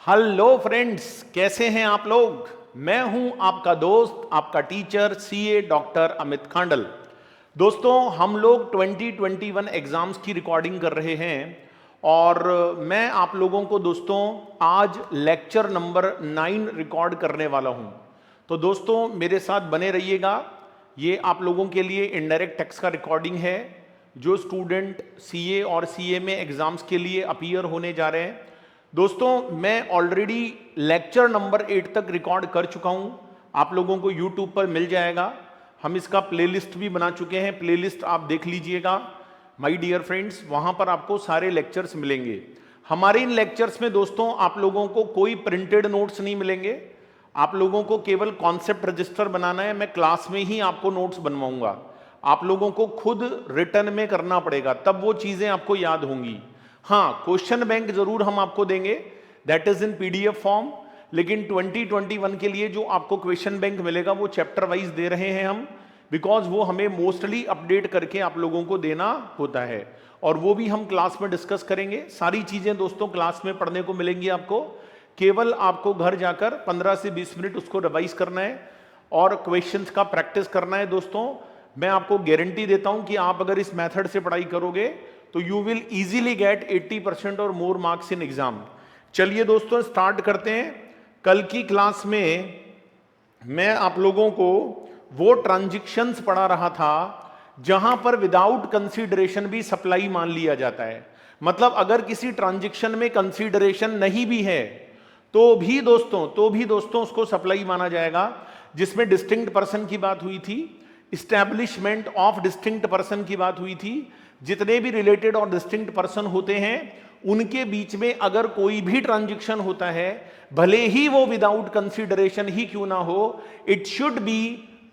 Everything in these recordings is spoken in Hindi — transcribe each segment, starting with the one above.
हेलो फ्रेंड्स, कैसे हैं आप लोग। मैं हूं आपका दोस्त, आपका teacher CA doctor Amit Khandal. दोस्तों, हम लोग 2021 एग्जाम्स की रिकॉर्डिंग कर रहे हैं और मैं आप लोगों को दोस्तों आज लेक्चर नंबर 9 रिकॉर्ड करने वाला हूं। तो दोस्तों मेरे साथ बने रहिएगा। ये आप लोगों के लिए इनडायरेक्ट टेक्स्ट का रिकॉर्डिंग है जो स्टूडेंट सीए और सीए में एग्जाम्स के लिए अपीयर होने जा रहे हैं। दोस्तों मैं ऑलरेडी लेक्चर नंबर 8 तक रिकॉर्ड कर चुका हूं, आप लोगों को यूट्यूब पर मिल जाएगा। हम इसका प्लेलिस्ट भी बना चुके हैं, प्लेलिस्ट आप देख लीजिएगा माय डियर फ्रेंड्स, वहां पर आपको सारे लेक्चर्स मिलेंगे। हमारे इन लेक्चर्स में दोस्तों आप लोगों को कोई प्रिंटेड नोट्स नहीं मिलेंगे, आप लोगों को केवल कॉन्सेप्ट रजिस्टर बनाना है। मैं क्लास में ही आपको नोट्स बनवाऊंगा, आप लोगों को खुद रिटर्न में करना पड़ेगा, तब वो चीजें आपको याद होंगी। हाँ, क्वेश्चन बैंक जरूर हम आपको देंगे, that is in PDF form, लेकिन 2021 के लिए जो आपको क्वेश्चन बैंक मिलेगा वो चैप्टर वाइज दे रहे हैं हम, बिकॉज वो हमें मोस्टली अपडेट करके आप लोगों को देना होता है और वो भी हम क्लास में डिस्कस करेंगे। सारी चीजें दोस्तों क्लास में पढ़ने को मिलेंगी आपको, केवल आपको घर जाकर 15 से 20 मिनट उसको रिवाइज करना है और क्वेश्चंस का प्रैक्टिस करना है। दोस्तों मैं आपको गारंटी देता हूं कि आप अगर इस मेथड से पढ़ाई करोगे तो यू विल इजीली गेट 80% और मोर मार्क्स इन एग्जाम। चलिए दोस्तों स्टार्ट करते हैं। कल की क्लास में मैं आप लोगों को वो ट्रांजैक्शंस पढ़ा रहा था जहां पर विदाउट कंसीडरेशन भी सप्लाई मान लिया जाता है। मतलब अगर किसी ट्रांजैक्शन में कंसीडरेशन नहीं भी है तो भी दोस्तों उसको सप्लाई माना जाएगा। जिसमें डिस्टिंक्ट पर्सन की बात हुई थी, इस्टेब्लिशमेंट ऑफ डिस्टिंक्ट पर्सन की बात हुई थी। जितने भी रिलेटेड और डिस्टिंक्ट पर्सन होते हैं उनके बीच में अगर कोई भी ट्रांजैक्शन होता है, भले ही वो विदाउट कंसीडरेशन ही क्यों ना हो, it should be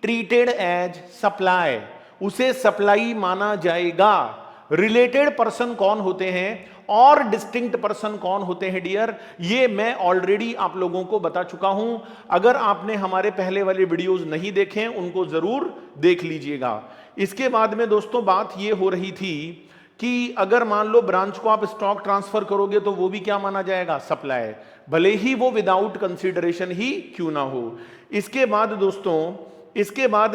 treated as supply, उसे सप्लाई माना जाएगा। रिलेटेड पर्सन कौन होते हैं और डिस्टिंक्ट पर्सन कौन होते हैं डियर, ये मैं ऑलरेडी आप लोगों को बता चुका हूं। अगर आपने हमारे पहले वाले वीडियोस नहीं देखे हैं उनको जरूर देख लीजिएगा। इसके बाद में दोस्तों बात ये हो रही थी कि अगर मान लो ब्रांच को आप स्टॉक ट्रांसफर करोगे तो वो भी क्या माना जाएगा, सप्लाई, भले ही वो विदाउट कंसीडरेशन ही क्यों ना हो। इसके बाद दोस्तों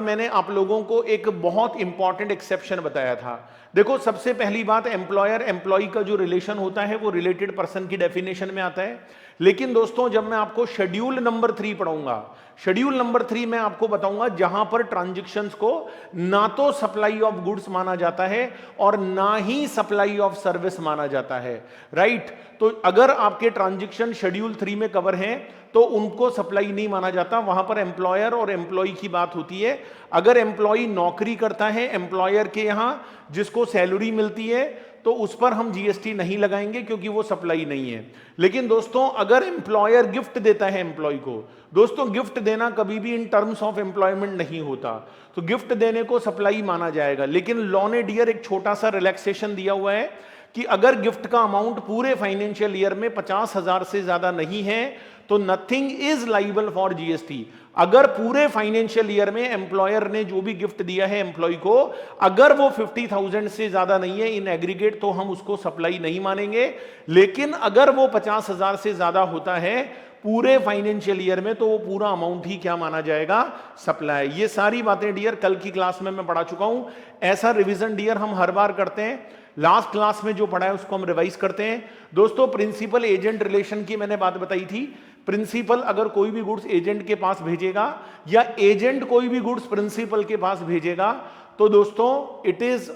मैंने आप लोगों को एक बहुत इंपॉर्टेंट एक्सेप्शन बताया था। देखो सबसे पहली बात, एम्प्लॉयर एम्प्लॉय का जो रिलेशन होता है वो रिलेटेड पर्सन की डेफिनेशन में आता है। लेकिन दोस्तों जब मैं आपको शेड्यूल नंबर 3 पढ़ाऊंगा, शेड्यूल नंबर 3 में आपको बताऊंगा जहां पर ट्रांजैक्शंस को ना तो सप्लाई ऑफ गुड्स माना जाता है और ना ही सप्लाई ऑफ सर्विस माना जाता है, राइट। तो अगर आपके ट्रांजैक्शन शेड्यूल 3 में कवर हैं तो उनको सप्लाई नहीं माना जाता, वहां पर एम्प्लॉयर और एम्प्लॉय की बात होती है। अगर एम्प्लॉय नौकरी करता है एम्प्लॉयर के यहां, जिसको सैलरी मिलती है, तो उस पर हम जीएसटी नहीं लगाएंगे क्योंकि वो सप्लाई नहीं है। लेकिन दोस्तों अगर एम्प्लॉयर गिफ्ट देता है एम्प्लॉय को, दोस्तों गिफ्ट देना कभी भी इन टर्म्स ऑफ एम्प्लॉयमेंट नहीं होता, तो गिफ्ट देने को सप्लाई माना जाएगा। लेकिन लॉ ने डियर एक छोटा सा रिलैक्सेशन दिया हुआ है कि अगर गिफ्ट का अमाउंट पूरे फाइनेंशियल ईयर में 50,000 से ज्यादा नहीं है तो nothing is liable for GST. अगर पूरे फाइनेंशियल ईयर में एम्प्लॉयर ने जो भी गिफ्ट दिया है एम्प्लॉय को, अगर वो 50,000 से ज्यादा नहीं है इन एग्रीगेट, तो हम उसको सप्लाई नहीं मानेंगे। लेकिन अगर वो 50,000 से ज्यादा होता है पूरे फाइनेंशियल ईयर में, तो वो पूरा अमाउंट ही क्या माना जाएगा, सप्लाई। ये सारी बातें डियर कल की क्लास में मैं पढ़ा चुका हूं। ऐसा रिवीजन डियर हम हर बार करते हैं, लास्ट क्लास में जो पढ़ा है उसको हम रिवाइज करते हैं। दोस्तों प्रिंसिपल एजेंट रिलेशन की मैंने बात बताई थी। प्रिंसिपल अगर कोई भी गुड्स एजेंट के पास भेजेगा या एजेंट कोई भी गुड्स प्रिंसिपल के पास भेजेगा तो दोस्तों इट इज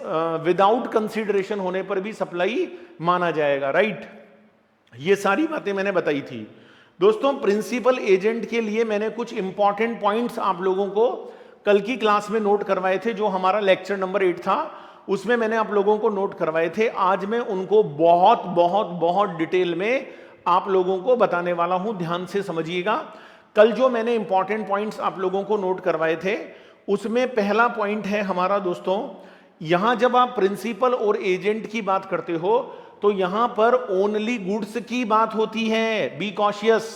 विदाउट कंसीडरेशन होने पर भी सप्लाई माना जाएगा, राइट। ये सारी बातें मैंने बताई थी। दोस्तों प्रिंसिपल एजेंट के लिए मैंने कुछ इंपॉर्टेंट पॉइंट्स आप लोगों को कल की क्लास में नोट करवाए थे, जो हमारा लेक्चर नंबर 8 था उसमें मैंने आप लोगों को नोट करवाए थे। आज मैं उनको बहुत बहुत बहुत डिटेल में आप लोगों को बताने वाला हूं, ध्यान से समझिएगा। कल जो मैंने इंपॉर्टेंट पॉइंट्स आप लोगों को नोट करवाए थे उसमें पहला पॉइंट है हमारा दोस्तों, यहां जब आप प्रिंसिपल और एजेंट की बात करते हो तो यहां पर ओनली गुड्स की बात होती है, बी कॉशियस।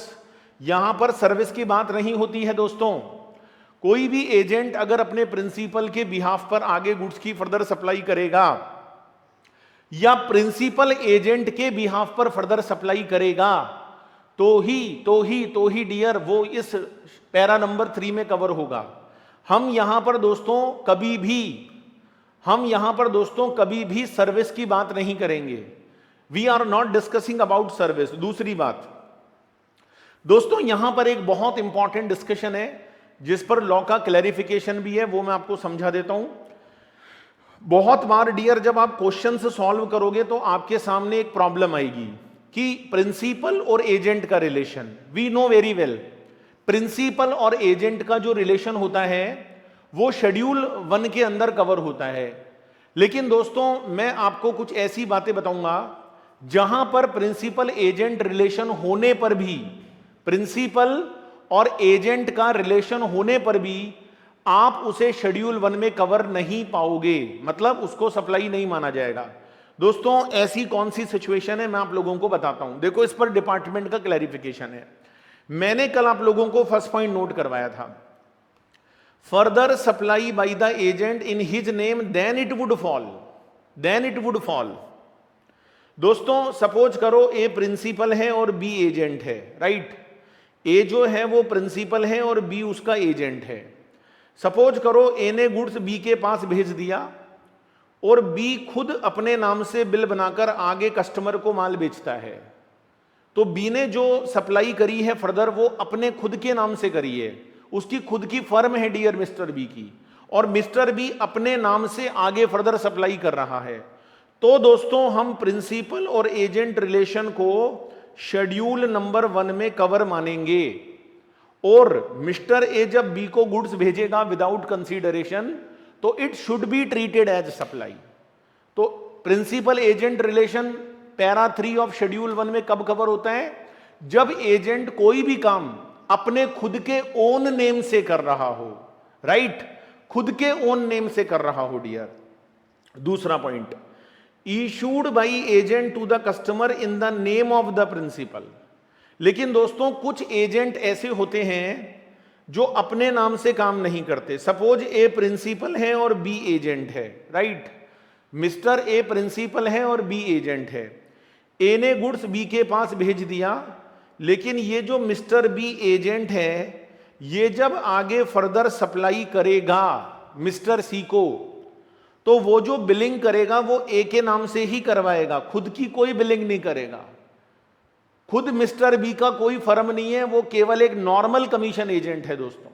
यहां पर सर्विस की बात नहीं होती है दोस्तों। कोई भी एजेंट अगर अपने प्रिंसिपल के बिहाफ पर आगे गुड्स की फर्दर सप्लाई करेगा या प्रिंसिपल एजेंट के बिहाफ पर फर्दर सप्लाई करेगा तो ही डियर वो इस पैरा नंबर 3 में कवर होगा। हम यहां पर दोस्तों कभी भी सर्विस की बात नहीं करेंगे। We are not discussing about service. दूसरी बात दोस्तों, यहां पर एक बहुत इंपॉर्टेंट डिस्कशन है जिस पर लॉ का क्लैरिफिकेशन भी है, वो मैं आपको समझा देता हूं। बहुत बार डियर जब आप क्वेश्चन सॉल्व करोगे तो आपके सामने एक प्रॉब्लम आएगी कि प्रिंसिपल और एजेंट का relation, we know very well, principal और एजेंट का जो रिलेशन होता है वो शेड्यूल 1 के अंदर कवर होता है। लेकिन दोस्तों मैं आपको कुछ ऐसी बातें बताऊंगा जहां पर प्रिंसिपल एजेंट रिलेशन होने पर भी, प्रिंसिपल और एजेंट का रिलेशन होने पर भी आप उसे शेड्यूल 1 में कवर नहीं पाओगे, मतलब उसको सप्लाई नहीं माना जाएगा। दोस्तों ऐसी कौन सी सिचुएशन है मैं आप लोगों को बताता हूं। देखो इस पर डिपार्टमेंट का क्लैरिफिकेशन है। मैंने कल आप लोगों को फर्स्ट पॉइंट नोट करवाया था, further supply by the agent in his name then it would fall. दोस्तों सपोज करो ए प्रिंसिपल है और बी एजेंट है, राइट। ए जो है वो प्रिंसिपल है और बी उसका एजेंट है। सपोज करो ए ने गुड्स बी के पास भेज दिया और बी खुद अपने नाम से बिल बनाकर आगे कस्टमर को माल बेचता है। तो बी ने जो सप्लाई करी है फर्दर वो अपने खुद के नाम से करी है, उसकी खुद की फर्म है डियर मिस्टर बी की, और मिस्टर बी अपने नाम से आगे फर्दर सप्लाई कर रहा है। तो दोस्तों हम प्रिंसिपल और एजेंट रिलेशन को शेड्यूल नंबर 1 में कवर मानेंगे, और मिस्टर ए जब बी को गुड्स भेजेगा विदाउट कंसीडरेशन तो it should be treated as supply. तो principal agent relation para 3 of schedule 1 में कब कवर होता है? जब एजेंट कोई भी काम अपने खुद के ओन नेम से कर रहा हो, राइट, खुद के ओन नेम से कर रहा हो डियर। दूसरा point, issued by agent to the customer in the name of the principal. लेकिन दोस्तों कुछ एजेंट ऐसे होते हैं जो अपने नाम से काम नहीं करते। सपोज ए प्रिंसिपल है और बी एजेंट है, राइट। मिस्टर ए प्रिंसिपल है और बी एजेंट है। ए ने गुड्स बी के पास भेज दिया, लेकिन ये जो मिस्टर बी एजेंट है ये जब आगे फर्दर सप्लाई करेगा मिस्टर सी को, तो वो जो बिलिंग करेगा वो ए के नाम से ही करवाएगा, खुद की कोई बिलिंग नहीं करेगा। खुद मिस्टर बी का कोई फर्म नहीं है, वो केवल एक नॉर्मल कमीशन एजेंट है दोस्तों।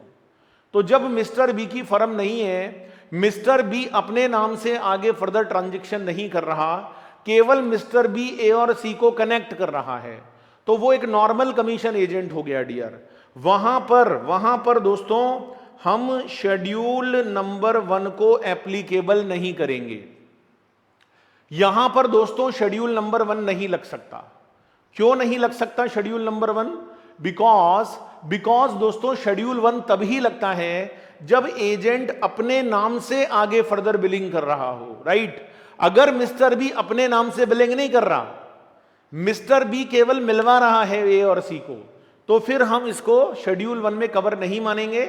तो जब मिस्टर बी की फर्म नहीं है, मिस्टर बी अपने नाम से आगे फर्दर ट्रांजैक्शन नहीं कर रहा, केवल मिस्टर बी ए और सी को कनेक्ट कर रहा है, तो वो एक नॉर्मल कमीशन एजेंट हो गया डियर। वहां पर दोस्तों हम शेड्यूल नंबर 1 को एप्लीकेबल नहीं करेंगे। यहां पर दोस्तों शेड्यूल नंबर 1 नहीं लग सकता। क्यों नहीं लग सकता शेड्यूल नंबर 1? बिकॉज दोस्तों शेड्यूल 1 तभी लगता है जब एजेंट अपने नाम से आगे फर्दर बिलिंग कर रहा हो, राइट। अगर मिस्टर बी अपने नाम से बिलिंग नहीं कर रहा, मिस्टर बी केवल मिलवा रहा है ए और सी को, तो फिर हम इसको शेड्यूल 1 में कवर नहीं मानेंगे।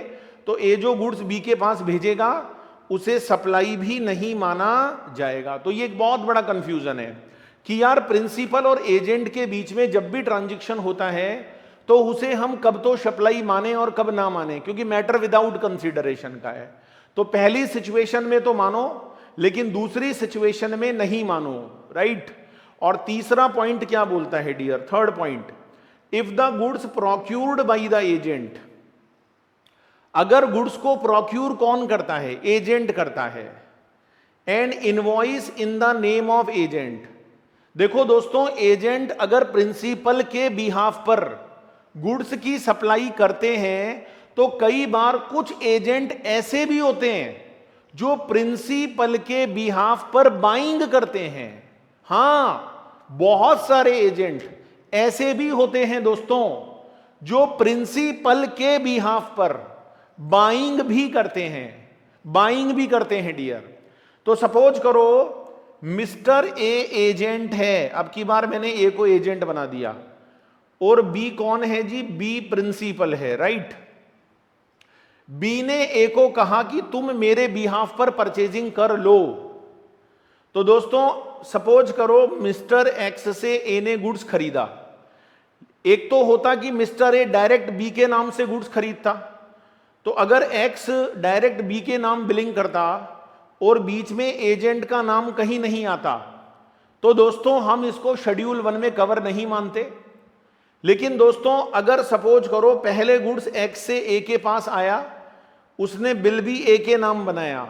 तो ए जो गुड्स बी के पास भेजेगा उसे सप्लाई भी नहीं माना जाएगा। तो ये एक बहुत बड़ा कंफ्यूजन है कि यार प्रिंसिपल और एजेंट के बीच में जब भी ट्रांजैक्शन होता है तो उसे हम कब तो सप्लाई माने और कब ना माने, क्योंकि मैटर विदाउट कंसीडरेशन का है। तो पहली सिचुएशन में तो मानो, लेकिन दूसरी सिचुएशन में नहीं मानो, राइट। और तीसरा पॉइंट क्या बोलता है dear, third point, if the goods procured by the agent. अगर गुड्स को प्रोक्यूर कौन करता है? एजेंट करता है। And invoice in the name of agent. देखो दोस्तों, एजेंट अगर प्रिंसिपल के बिहाफ पर गुड्स की सप्लाई करते हैं तो कई बार कुछ एजेंट ऐसे भी होते हैं जो प्रिंसिपल के बिहाफ पर बाइंग करते हैं। हां, बहुत सारे एजेंट ऐसे भी होते हैं दोस्तों जो प्रिंसिपल के बिहाफ पर बाइंग भी करते हैं डियर। तो सपोज करो मिस्टर ए एजेंट है, अब की बार मैंने ए को एजेंट बना दिया, और बी कौन है जी? बी प्रिंसिपल है, राइट। बी ने ए को कहा कि तुम मेरे बिहाफ पर परचेजिंग कर लो। तो दोस्तों सपोज करो मिस्टर एक्स से ए ने गुड्स खरीदा, एक तो होता कि मिस्टर ए डायरेक्ट बी के नाम से गुड्स खरीदता, तो अगर एक्स डायरेक्ट बी के नाम बिलिंग करता और बीच में एजेंट का नाम कहीं नहीं आता, तो दोस्तों हम इसको शेड्यूल 1 में कवर नहीं मानते। लेकिन दोस्तों अगर सपोज करो पहले गुड्स एक्स से ए के पास आया, उसने बिल भी ए के नाम बनाया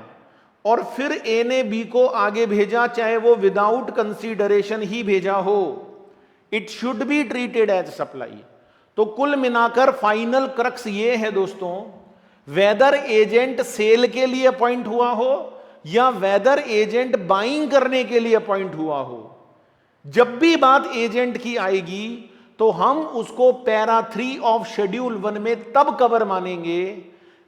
और फिर ए ने बी को आगे भेजा, चाहे वो विदाउट कंसीडरेशन ही भेजा हो, it should be treated as supply. तो कुल मिलाकर फाइनल क्रक्स ये है दोस्तों, वेदर एजेंट सेल के लिए अपॉइंट हुआ हो या वेदर एजेंट बाइंग करने के लिए अपॉइंट हुआ हो, जब भी बात एजेंट की आएगी तो हम उसको पैरा 3 ऑफ शेड्यूल 1 में तब कवर मानेंगे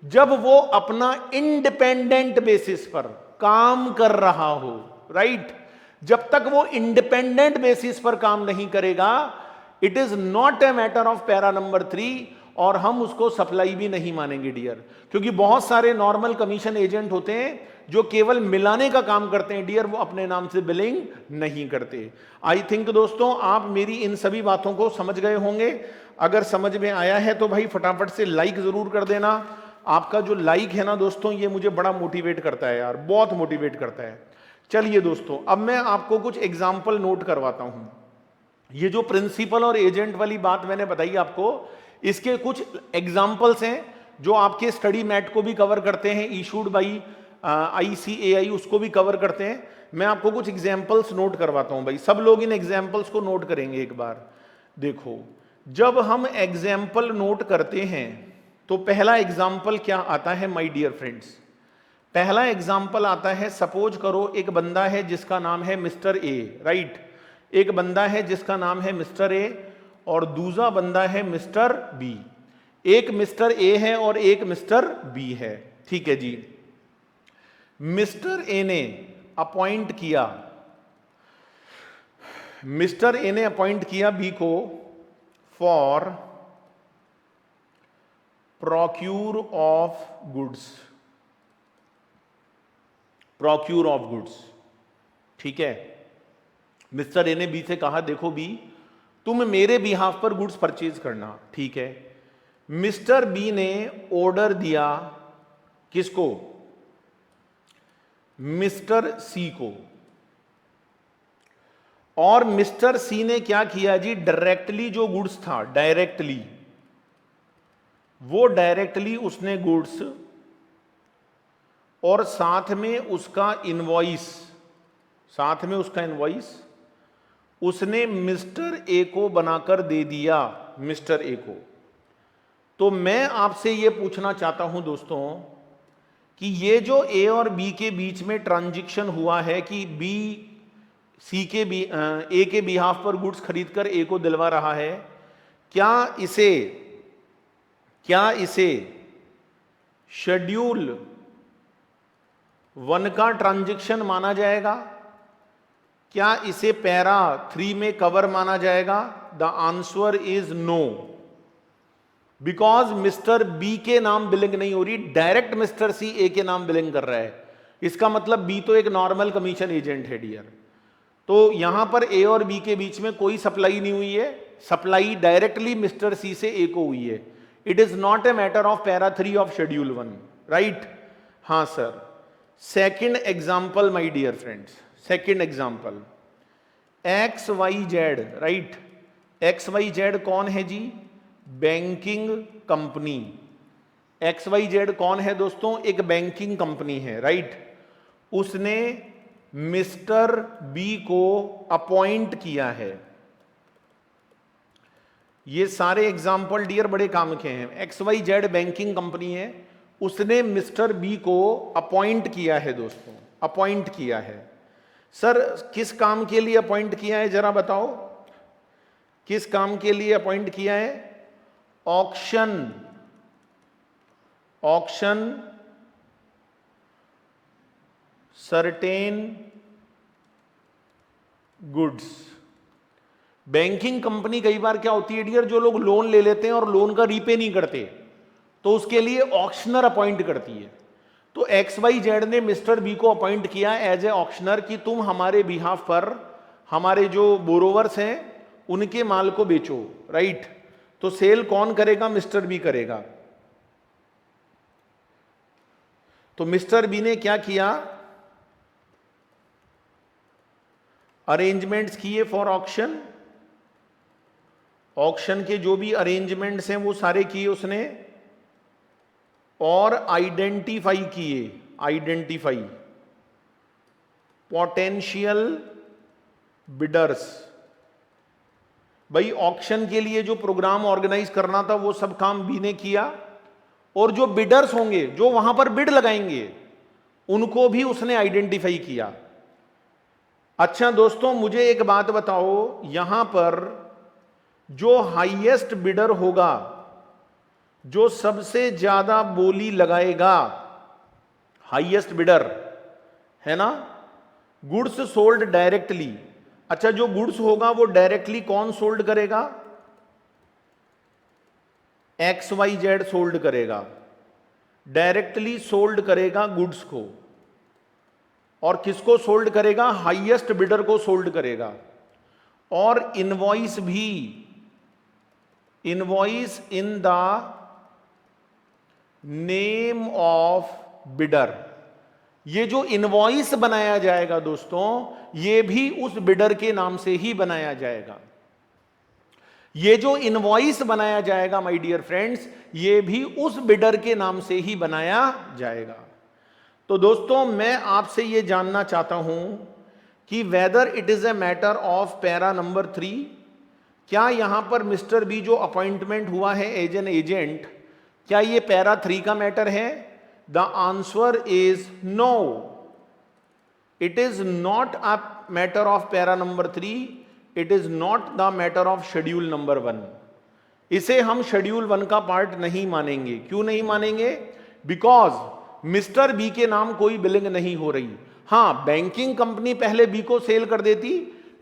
जब वो अपना इंडिपेंडेंट बेसिस पर काम कर रहा हो, राइट। जब तक वो इंडिपेंडेंट बेसिस पर काम नहीं करेगा, it is not a matter of para number 3, और हम उसको सप्लाई भी नहीं मानेंगे डियर। क्योंकि बहुत सारे नॉर्मल कमीशन एजेंट होते हैं जो केवल मिलाने का काम करते हैं डियर, वो अपने नाम से बिलिंग नहीं करते। आई थिंक दोस्तों आप मेरी इन सभी बातों को समझ गए होंगे। अगर समझ में आया है तो भाई फटाफट से लाइक जरूर कर देना। आपका जो लाइक है ना दोस्तों, ये मुझे बड़ा मोटिवेट करता है यार, बहुत मोटिवेट करता है। चलिए दोस्तों, अब मैं आपको कुछ एग्जाम्पल नोट करवाता हूं। ये जो प्रिंसिपल और एजेंट वाली बात मैंने बताई आपको, इसके कुछ एग्जाम्पल्स हैं जो आपके स्टडी मैट को भी कवर करते हैं, इशूड बाई ICAI उसको भी कवर करते हैं। मैं आपको कुछ एग्जाम्पल्स नोट करवाता हूं भाई, सब लोग इन एग्जाम्पल्स को नोट करेंगे एक बार। देखो, जब हम एग्जाम्पल नोट करते हैं तो पहला एग्जाम्पल क्या आता है माय डियर फ्रेंड्स? पहला एग्जाम्पल आता है, सपोज करो एक बंदा है जिसका नाम है मिस्टर ए, राइट। एक बंदा है जिसका नाम है मिस्टर ए और दूसरा बंदा है मिस्टर बी। एक मिस्टर ए है और एक मिस्टर बी है, ठीक है जी। मिस्टर ए ने अपॉइंट किया, मिस्टर ए ने अपॉइंट किया बी को for procure of goods, procure of goods, ठीक है। मिस्टर ए ने बी से कहा देखो बी, तुम मेरे बिहाफ पर गुड्स परचेज करना, ठीक है। मिस्टर बी ने ऑर्डर दिया किसको? मिस्टर सी को। और मिस्टर सी ने क्या किया जी, डायरेक्टली जो गुड्स था, डायरेक्टली वो डायरेक्टली उसने गुड्स और साथ में उसका इनवॉइस, साथ में उसका इनवॉइस उसने मिस्टर ए को बनाकर दे दिया, मिस्टर ए को। तो मैं आपसे यह पूछना चाहता हूं दोस्तों कि ये जो ए और बी के बीच में ट्रांजैक्शन हुआ है कि बी सी के बी ए के बिहाफ पर गुड्स खरीदकर ए को दिलवा रहा है, क्या इसे शेड्यूल 1 का ट्रांजैक्शन माना जाएगा? क्या इसे पैरा 3 में कवर माना जाएगा? The answer is no, because mister B के नाम बिलिंग नहीं हो रही, डायरेक्ट मिस्टर सी ए के नाम बिलिंग कर रहा है। इसका मतलब बी तो एक नॉर्मल कमीशन एजेंट है डियर। तो यहां पर ए और बी के बीच में कोई सप्लाई नहीं हुई है, सप्लाई डायरेक्टली मिस्टर सी से ए को हुई है। It is not a matter of para 3 of schedule 1, right. हां sir. Second example my dear friends, second example, XYZ, right. XYZ कौन है जी? Banking company. XYZ कौन है दोस्तों? एक बैंकिंग कंपनी है, राइट। उसने मिस्टर बी को अपॉइंट किया है। ये सारे एग्जाम्पल डियर बड़े काम के हैं। XYZ बैंकिंग कंपनी है, उसने मिस्टर बी को अपॉइंट किया है दोस्तों, अपॉइंट किया है। सर किस काम के लिए अपॉइंट किया है, जरा बताओ, किस काम के लिए अपॉइंट किया है? Auction, auction certain goods. Banking company कई बार क्या होती है डियर, जो लोग लोन ले लेते हैं और लोन का रीपे नहीं करते, तो उसके लिए ऑक्शनर अपॉइंट करती है। तो XYZ ने मिस्टर बी को अपॉइंट किया एज ए ऑक्शनर कि तुम हमारे बिहाफ पर हमारे जो बोरोवर्स हैं उनके माल को बेचो, राइट। तो सेल कौन करेगा? मिस्टर बी करेगा। तो मिस्टर बी ने क्या किया? अरेंजमेंट्स किए फॉर ऑक्शन। ऑक्शन के जो भी अरेंजमेंट्स हैं वो सारे किए उसने, और आइडेंटिफाई किए, आइडेंटिफाई पोटेंशियल बिडर्स। भाई ऑक्शन के लिए जो प्रोग्राम ऑर्गेनाइज करना था वो सब काम बी ने किया, और जो बिडर्स होंगे जो वहां पर बिड लगाएंगे उनको भी उसने आइडेंटिफाई किया। अच्छा दोस्तों, मुझे एक बात बताओ, यहां पर जो हाईएस्ट बिडर होगा, जो सबसे ज्यादा बोली लगाएगा, हाईएस्ट बिडर है ना, गुड्स सोल्ड डायरेक्टली। अच्छा, जो गुड्स होगा वो डायरेक्टली कौन सोल्ड करेगा? XYZ सोल्ड करेगा, डायरेक्टली सोल्ड करेगा गुड्स को। और किसको सोल्ड करेगा? हाईएस्ट बिडर को सोल्ड करेगा। और इनवॉइस भी, invoice in the name of bidder. ये जो इनवॉइस बनाया जाएगा दोस्तों, ये भी उस बिडर के नाम से ही बनाया जाएगा। ये जो इनवॉइस बनाया जाएगा माय डियर फ्रेंड्स, ये भी उस बिडर के नाम से ही बनाया जाएगा। तो दोस्तों, मैं आपसे ये जानना चाहता हूं कि whether it is a matter of para number 3, क्या यहां पर मिस्टर बी जो अपॉइंटमेंट हुआ है एज एन एजेंट, क्या ये पैरा 3 का मैटर है? The answer is no, it is not a matter of para number 3, it is not the matter of schedule number 1। इसे हम शेड्यूल 1 का पार्ट नहीं मानेंगे। क्यों नहीं मानेंगे? बिकॉज मिस्टर बी के नाम कोई बिलिंग नहीं हो रही। हां, बैंकिंग कंपनी पहले बी को सेल कर देती,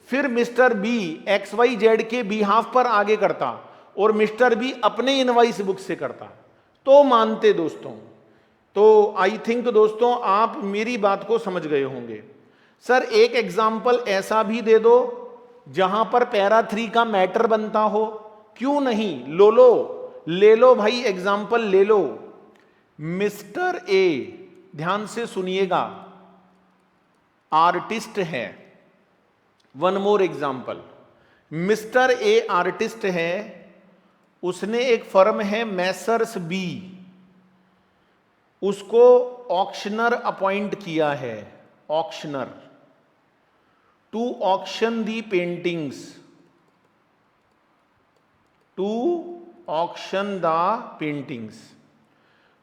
फिर मिस्टर बी XYZ के बिहाफ पर आगे करता, और मिस्टर बी अपने इनवॉइस बुक से करता, तो मानते दोस्तों। तो आई थिंक दोस्तों आप मेरी बात को समझ गए होंगे। सर एक एग्जाम्पल ऐसा भी दे दो जहां पर पैरा 3 का मैटर बनता हो। क्यों नहीं, ले लो भाई, एग्जाम्पल ले लो। मिस्टर ए, ध्यान से सुनिएगा, आर्टिस्ट है। One more example, mister A artist है, उसने एक फर्म है मैसर्स बी, उसको ऑक्शनर अपॉइंट किया है, auctioneer, to auction the paintings, to auction the paintings.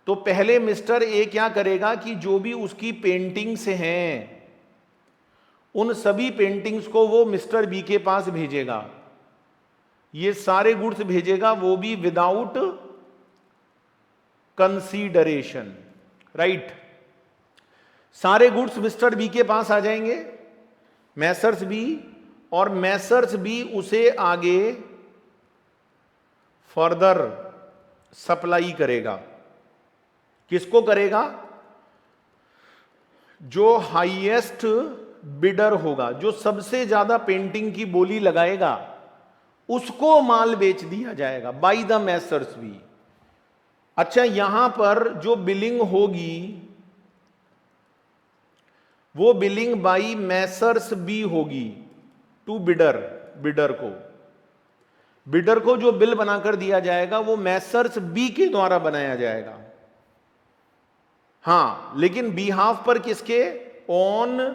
तो पहले मिस्टर ए क्या करेगा कि जो भी उसकी पेंटिंग्स हैं उन सभी पेंटिंग्स को वो मिस्टर बी के पास भेजेगा। ये सारे गुड्स भेजेगा, वो भी विदाउट कंसीडरेशन, राइट। सारे गुड्स मिस्टर बी के पास आ जाएंगे, मैसर्स बी, और मैसर्स बी उसे आगे फर्दर सप्लाई करेगा। किसको करेगा? जो हाईएस्ट बिडर होगा, जो सबसे ज्यादा पेंटिंग की बोली लगाएगा, उसको माल बेच दिया जाएगा बाय द मैसर्स बी। अच्छा, यहां पर जो बिलिंग होगी वो बिलिंग बाई मैसर्स बी होगी टू बिडर। बिडर को जो बिल बनाकर दिया जाएगा वो मैसर्स बी के द्वारा बनाया जाएगा। हां, लेकिन बिहाफ पर किसके? On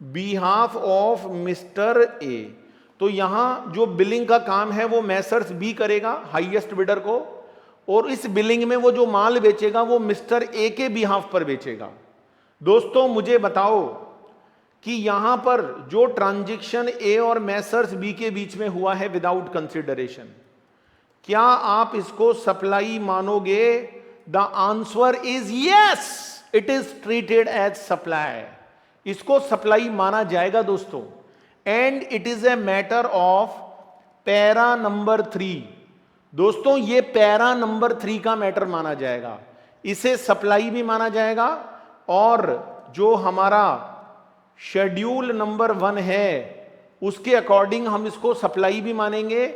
behalf of mister A. तो यहां जो बिलिंग का काम है वो मैसर्स बी करेगा, हाईएस्ट बिडर को, और इस बिलिंग में वो जो माल बेचेगा वो मिस्टर ए के बिहाफ पर बेचेगा। दोस्तों मुझे बताओ कि यहां पर जो ट्रांजैक्शन ए और मैसर्स बी के बीच में हुआ है विदाउट कंसिडरेशन, क्या आप इसको सप्लाई मानोगे? The answer is yes, it is treated as supply. इसको सप्लाई माना जाएगा दोस्तों, and it is a matter of para number 3। दोस्तों ये पैरा नंबर 3 का मैटर माना जाएगा, इसे सप्लाई भी माना जाएगा, और जो हमारा शेड्यूल नंबर 1 है उसके अकॉर्डिंग हम इसको सप्लाई भी मानेंगे,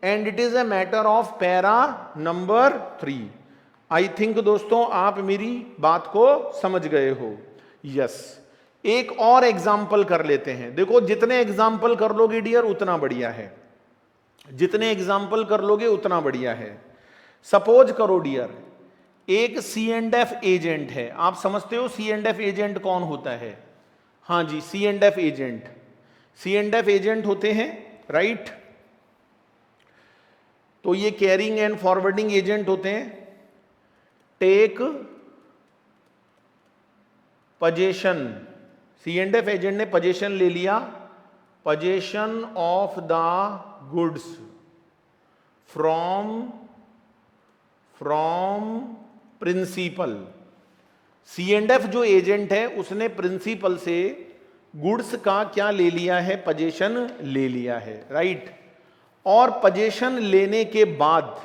and it is a matter of para number 3। I think दोस्तों आप मेरी बात को समझ गए हो। यस, एक और एग्जाम्पल कर लेते हैं। देखो जितने एग्जाम्पल कर लोगे डियर उतना बढ़िया है, जितने एग्जाम्पल कर लोगे उतना बढ़िया है। सपोज करो डियर, एक C&F एजेंट है। आप समझते हो C&F एजेंट कौन होता है? हाँ जी, C&F एजेंट, C&F एजेंट होते हैं, राइट। तो ये कैरिंग एंड फॉरवर्डिंग एजेंट होते हैं। टेक पोजेशन, C&F एजेंट ने पोजेशन ले लिया, possession of the goods from principal. C&F जो एजेंट है उसने प्रिंसिपल से गुड्स का क्या ले लिया है? पोजेशन ले लिया है, राइट। और पोजेशन लेने के बाद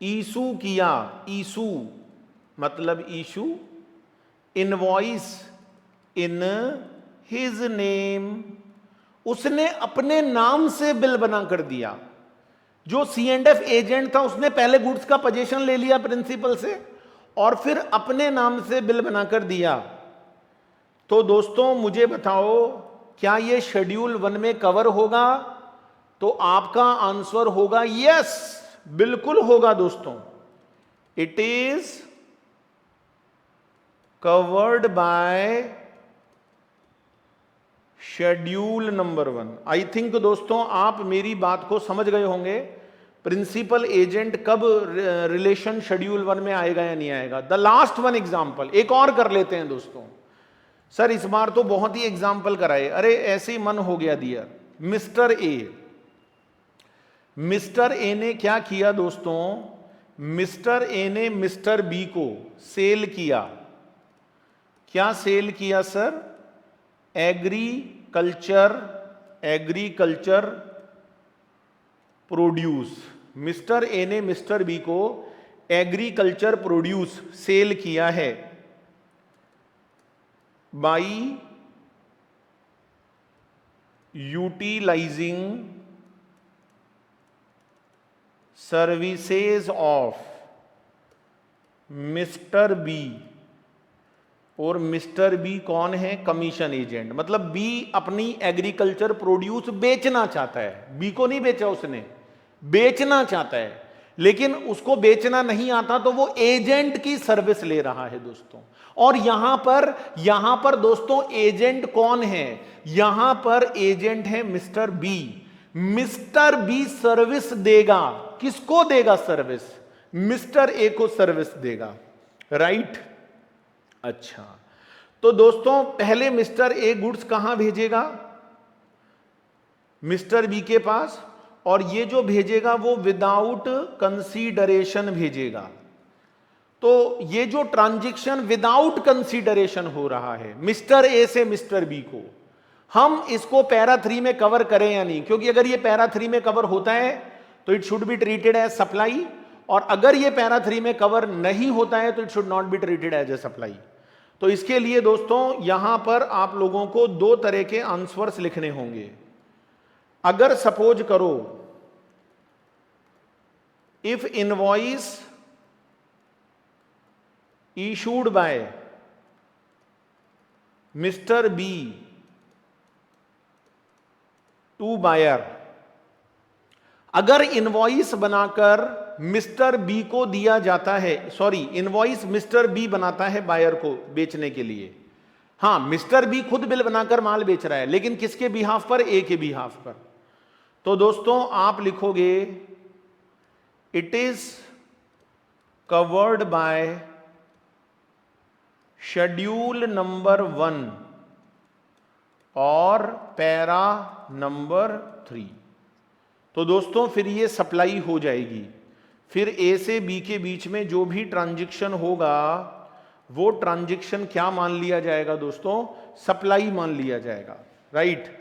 इशू किया, इशू मतलब इशू, इनवॉइस इन हिज नेम, उसने अपने नाम से बिल बना कर दिया। जो C&F एजेंट था उसने पहले गुड्स का पोजेशन ले लिया प्रिंसिपल से और फिर अपने नाम से बिल बनाकर दिया। तो दोस्तों मुझे बताओ क्या ये शेड्यूल 1 में कवर होगा? तो आपका आंसर होगा यस, बिल्कुल होगा दोस्तों। It is covered by schedule number 1। I think दोस्तों आप मेरी बात को समझ गए होंगे। प्रिंसिपल एजेंट कब रिलेशन शेड्यूल 1 में आएगा या नहीं आएगा। द लास्ट वन एग्जाम्पल एक और कर लेते हैं दोस्तों। सर इस बार तो बहुत ही एग्जाम्पल कराए, अरे ऐसे ही मन हो गया दिया। मिस्टर ए ने क्या किया दोस्तों? मिस्टर ए ने मिस्टर बी को सेल किया। क्या सेल किया sir? Agriculture produce. Mister A ने मिस्टर बी को एग्रीकल्चर प्रोड्यूस सेल किया है by utilising services of mister B. और मिस्टर बी कौन है? Commission agent. मतलब बी अपनी एग्रीकल्चर प्रोड्यूस बेचना चाहता है, बी को नहीं बेचा उसने, बेचना चाहता है, लेकिन उसको बेचना नहीं आता तो वो एजेंट की सर्विस ले रहा है दोस्तों। और यहां पर दोस्तों एजेंट कौन है? यहां पर एजेंट है mister B. Mister B service देगा, किसको देगा सर्विस? मिस्टर ए को सर्विस देगा, राइट। अच्छा, तो दोस्तों पहले मिस्टर ए गुड्स कहां भेजेगा? मिस्टर बी के पास, और ये जो भेजेगा वो विदाउट कंसीडरेशन भेजेगा। तो ये जो ट्रांजैक्शन विदाउट कंसीडरेशन हो रहा है मिस्टर ए से मिस्टर बी को, हम इसको पैरा 3 में कवर करें या नहीं? क्योंकि अगर ये पैरा 3 में कवर होता है तो it should be treated as supply, और अगर ये पैरा 3 में कवर नहीं होता है तो it should not be treated as a supply. तो इसके लिए दोस्तों यहां पर आप लोगों को 2 तरह के आंसर्स लिखने होंगे। अगर सपोज करो if invoice issued by mister B to buyer, अगर इनवॉइस बनाकर मिस्टर बी को दिया जाता है, सॉरी इनवॉइस मिस्टर बी बनाता है बायर को बेचने के लिए। हां, मिस्टर बी खुद बिल बनाकर माल बेच रहा है, लेकिन किसके बिहाफ पर? ए के बिहाफ पर। तो दोस्तों आप लिखोगे it is covered by schedule number 1 और पैरा नंबर 3। तो दोस्तों फिर ये सप्लाई हो जाएगी। फिर ए से बी के बीच में जो भी ट्रांजैक्शन होगा वो ट्रांजैक्शन क्या मान लिया जाएगा दोस्तों? सप्लाई मान लिया जाएगा, राइट।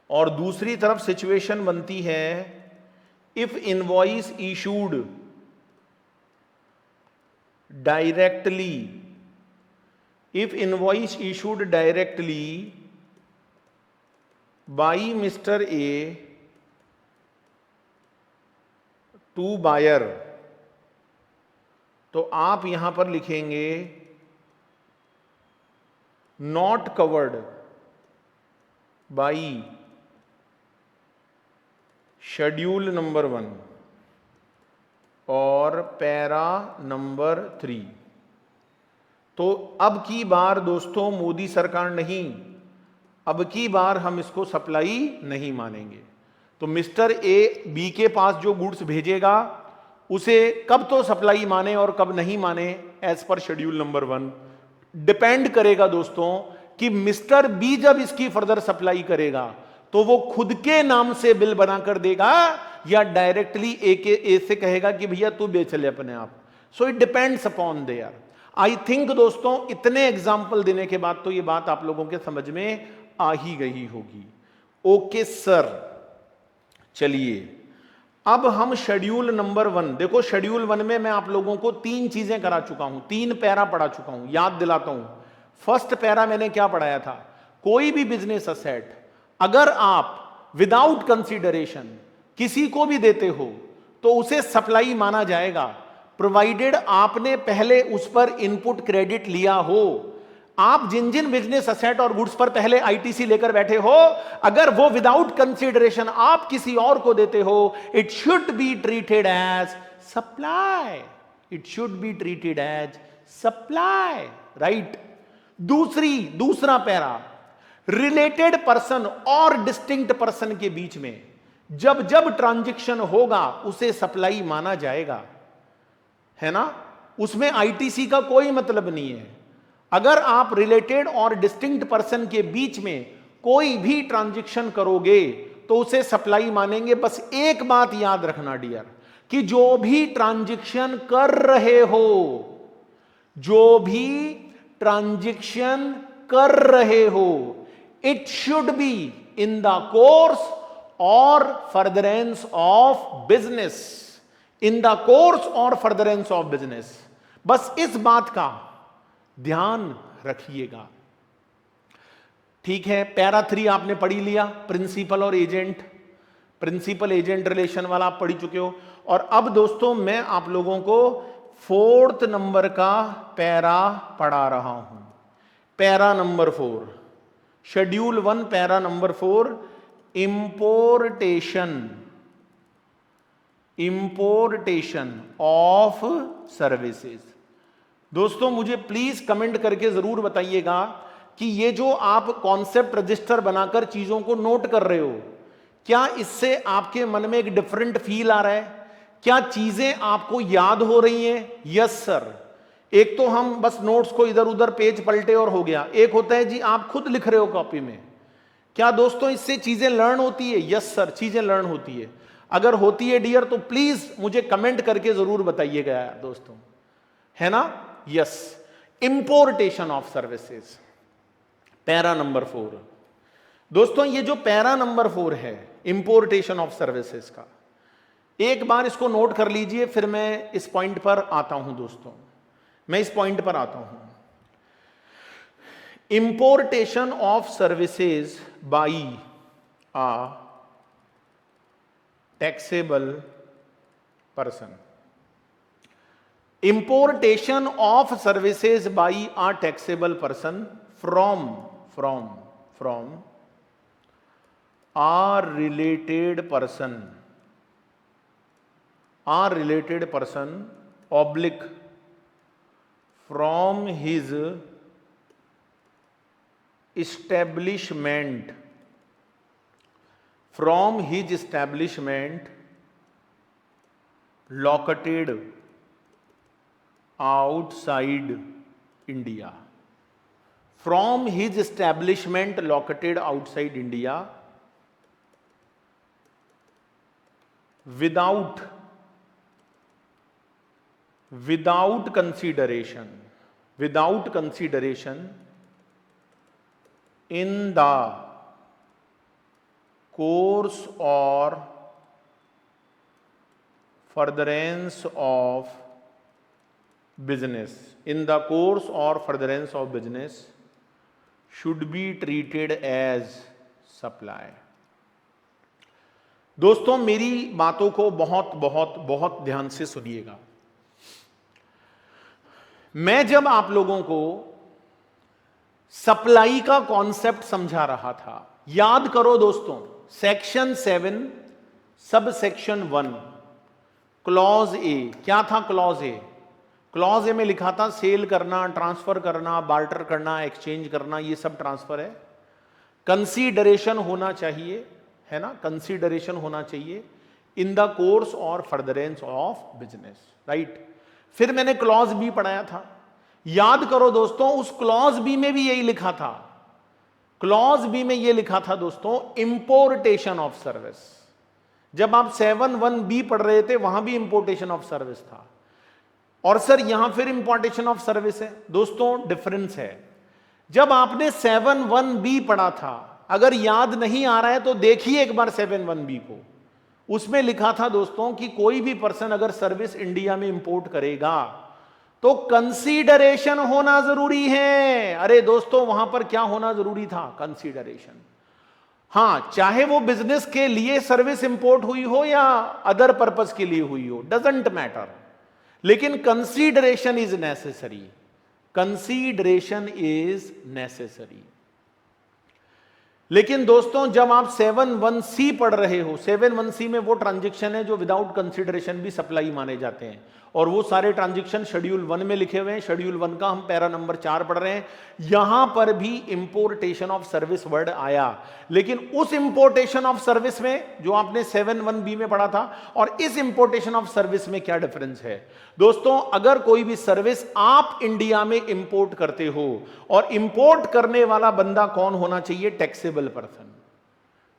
और दूसरी तरफ सिचुएशन बनती है if invoice issued directly, if invoice issued directly by mister A to buyer, तो आप यहां पर लिखेंगे not covered by schedule number 1 और पैरा नंबर 3। तो अब की बार दोस्तों मोदी सरकार नहीं, अब की बार हम इसको सप्लाई नहीं मानेंगे। तो मिस्टर ए बी के पास जो गुड्स भेजेगा उसे कब तो सप्लाई माने और कब नहीं माने, as per schedule number 1 depend करेगा दोस्तों कि मिस्टर बी जब इसकी फर्दर सप्लाई करेगा तो वो खुद के नाम से बिल बनाकर देगा या डायरेक्टली ए से कहेगा कि भैया तू बेच ले अपने आप। So it depends upon their. I think दोस्तों इतने एग्जाम्पल देने के बाद तो ये बात आप लोगों के समझ में आ ही गई होगी। ओके सर, चलिए अब हम शेड्यूल नंबर 1, देखो शेड्यूल 1 में मैं आप लोगों को 3 चीजें करा चुका हूं, 3 पैरा पढ़ा चुका हूं। याद दिलाता हूं, फर्स्ट पैरा मैंने क्या पढ़ाया था, कोई भी बिजनेस असेट अगर आप विदाउट कंसीडरेशन किसी को भी देते हो तो उसे सप्लाई माना जाएगा, प्रोवाइडेड आपने पहले उस पर इनपुट क्रेडिट लिया हो। आप जिन जिन बिजनेस असेट और गुड्स पर पहले आईटीसी लेकर बैठे हो, अगर वो विदाउट कंसीडरेशन आप किसी और को देते हो, it should be treated as supply, it should be treated as supply, right. दूसरा पैरा, रिलेटेड पर्सन और डिस्टिंक्ट पर्सन के बीच में जब जब ट्रांजैक्शन होगा उसे सप्लाई माना जाएगा, है ना। उसमें आईटीसी का कोई मतलब नहीं है। अगर आप रिलेटेड और डिस्टिंक्ट पर्सन के बीच में कोई भी ट्रांजैक्शन करोगे तो उसे सप्लाई मानेंगे। बस एक बात याद रखना डियर, कि जो भी ट्रांजैक्शन कर रहे हो, जो भी ट्रांजैक्शन कर रहे हो, it should be in the course or furtherance of business, in the course or furtherance of business. बस इस बात का ध्यान रखिएगा, ठीक है। पैरा 3 आपने पढ़ी लिया, प्रिंसिपल और एजेंट, प्रिंसिपल एजेंट रिलेशन वाला आप पढ़ी चुके हो। और अब दोस्तों मैं आप लोगों को 4th नंबर का पैरा पढ़ा रहा हूं, para number 4, schedule 1 para number 4, importation of services. दोस्तों मुझे प्लीज कमेंट करके जरूर बताइएगा कि ये जो आप कॉन्सेप्ट रजिस्टर बनाकर चीजों को नोट कर रहे हो, क्या इससे आपके मन में एक डिफरेंट फील आ रहा है, क्या चीजें आपको याद हो रही हैं? Yes sir. एक तो हम बस नोट्स को इधर उधर पेज पलटे और हो गया, एक होता है जी आप खुद लिख रहे हो कॉपी में। क्या दोस्तों इससे चीजें लर्न होती है? यस सर, चीजें लर्न होती है। अगर होती है डियर तो प्लीज मुझे कमेंट करके जरूर बताइएगा दोस्तों, है ना। Yes, importation of services, para number 4। दोस्तों ये जो पैरा नंबर 4 है इंपोर्टेशन ऑफ सर्विसेज का, एक बार इसको नोट कर लीजिए, फिर मैं इस पॉइंट पर आता हूं दोस्तों, मैं इस पॉइंट पर आता हूं। Importation of services by a taxable person, importation of services by a taxable person from a related person oblique from his establishment located outside India, from his establishment located outside India, without consideration in the course or furtherance of business, should be treated as supply। दोस्तों मेरी बातों को बहुत बहुत बहुत ध्यान से सुनिएगा। मैं जब आप लोगों को सप्लाई का कॉन्सेप्ट समझा रहा था, याद करो दोस्तों, section 7 sub section 1 clause A, क्या था क्लॉज ए? क्लॉज ए में लिखा था सेल करना, ट्रांसफर करना, बार्टर करना, एक्सचेंज करना, ये सब ट्रांसफर है। कंसीडरेशन होना चाहिए, है ना, कंसीडरेशन होना चाहिए इन the course or furtherance of business, right. फिर मैंने क्लॉज बी पढ़ाया था, याद करो दोस्तों, उस क्लॉज बी में भी यही लिखा था। क्लॉज बी में यह लिखा था दोस्तों, इंपोर्टेशन ऑफ सर्विस। जब आप 7(1)(b पढ़ रहे थे वहां भी इंपोर्टेशन ऑफ सर्विस था, और सर यहां फिर इंपोर्टेशन ऑफ सर्विस है। दोस्तों डिफरेंस है। जब आपने 7(1)(b पढ़ा था, अगर याद नहीं आ रहा है तो देखिए एक बार 7(1)(b को। उसमें लिखा था दोस्तों कि कोई भी पर्सन अगर सर्विस इंडिया में इंपोर्ट करेगा तो कंसीडरेशन होना जरूरी है। अरे दोस्तों वहां पर क्या होना जरूरी था? कंसीडरेशन। हां, चाहे वो बिजनेस के लिए सर्विस इंपोर्ट हुई हो या अदर पर्पस के लिए हुई हो, डजंट मैटर, लेकिन consideration is necessary. Consideration is necessary. लेकिन दोस्तों जब आप 7(1)(c पढ़ रहे हो, 7(1)(c में वो ट्रांजैक्शन है जो विदाउट कंसीडरेशन भी सप्लाई माने जाते हैं, और वो सारे ट्रांजैक्शन शेड्यूल 1 में लिखे हुए हैं। शेड्यूल 1 का हम पैरा नंबर 4 पढ़ रहे हैं। यहां पर भी इंपोर्टेशन ऑफ सर्विस वर्ड आया, लेकिन उस इंपोर्टेशन ऑफ सर्विस में जो आपने 7(1)(b में पढ़ा था और इस इंपोर्टेशन ऑफ सर्विस में क्या डिफरेंस है? दोस्तों अगर कोई भी सर्विस आप इंडिया में इंपोर्ट करते हो, और इंपोर्ट करने वाला बंदा कौन होना चाहिए? Taxable person.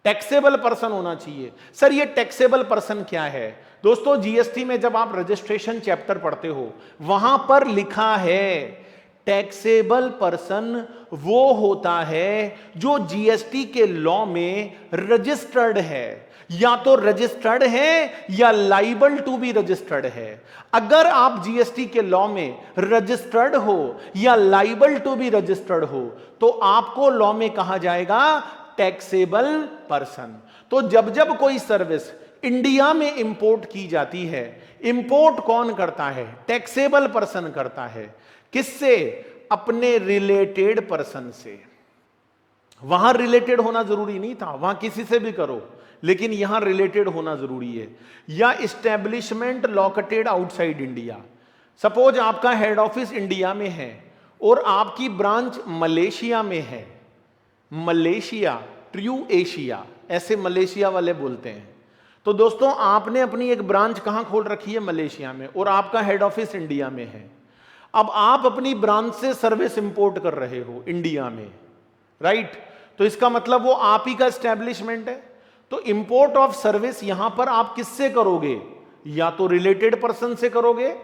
टैक्सेबल पर्सन होना चाहिए। सर ये टैक्सेबल पर्सन क्या है? दोस्तों जीएसटी में जब आप रजिस्ट्रेशन चैप्टर पढ़ते हो वहां पर लिखा है टैक्सेबल पर्सन वो होता है जो जीएसटी के लॉ में रजिस्टर्ड है, या तो रजिस्टर्ड है या लाइबल टू बी रजिस्टर्ड है। अगर आप जीएसटी के लॉ में रजिस्टर्ड हो या लाइबल टू बी रजिस्टर्ड हो तो आपको लॉ में कहा जाएगा टैक्सेबल पर्सन। तो जब जब कोई सर्विस इंडिया में इंपोर्ट की जाती है, इंपोर्ट कौन करता है? टैक्सेबल पर्सन करता है। किससे? अपने रिलेटेड पर्सन से। वहां रिलेटेड होना जरूरी नहीं था, वहां किसी से भी करो, लेकिन यहां रिलेटेड होना जरूरी है। या establishment located outside India. Suppose आपका हेड ऑफिस इंडिया में है और आपकी ब्रांच मलेशिया में है। मलेशिया, ट्रू एशिया, ऐसे मलेशिया वाले बोलते हैं। तो दोस्तों आपने अपनी एक ब्रांच कहां खोल रखी है? मलेशिया में, और आपका हेड ऑफिस इंडिया में है। अब आप अपनी ब्रांच से सर्विस इंपोर्ट कर रहे हो इंडिया में, राइट? तो इसका मतलब वो आप ही का एस्टेब्लिशमेंट है। तो इंपोर्ट ऑफ सर्विस यहां पर आप किससे करोगे? या तो रिलेटेड पर्सन से करोगे,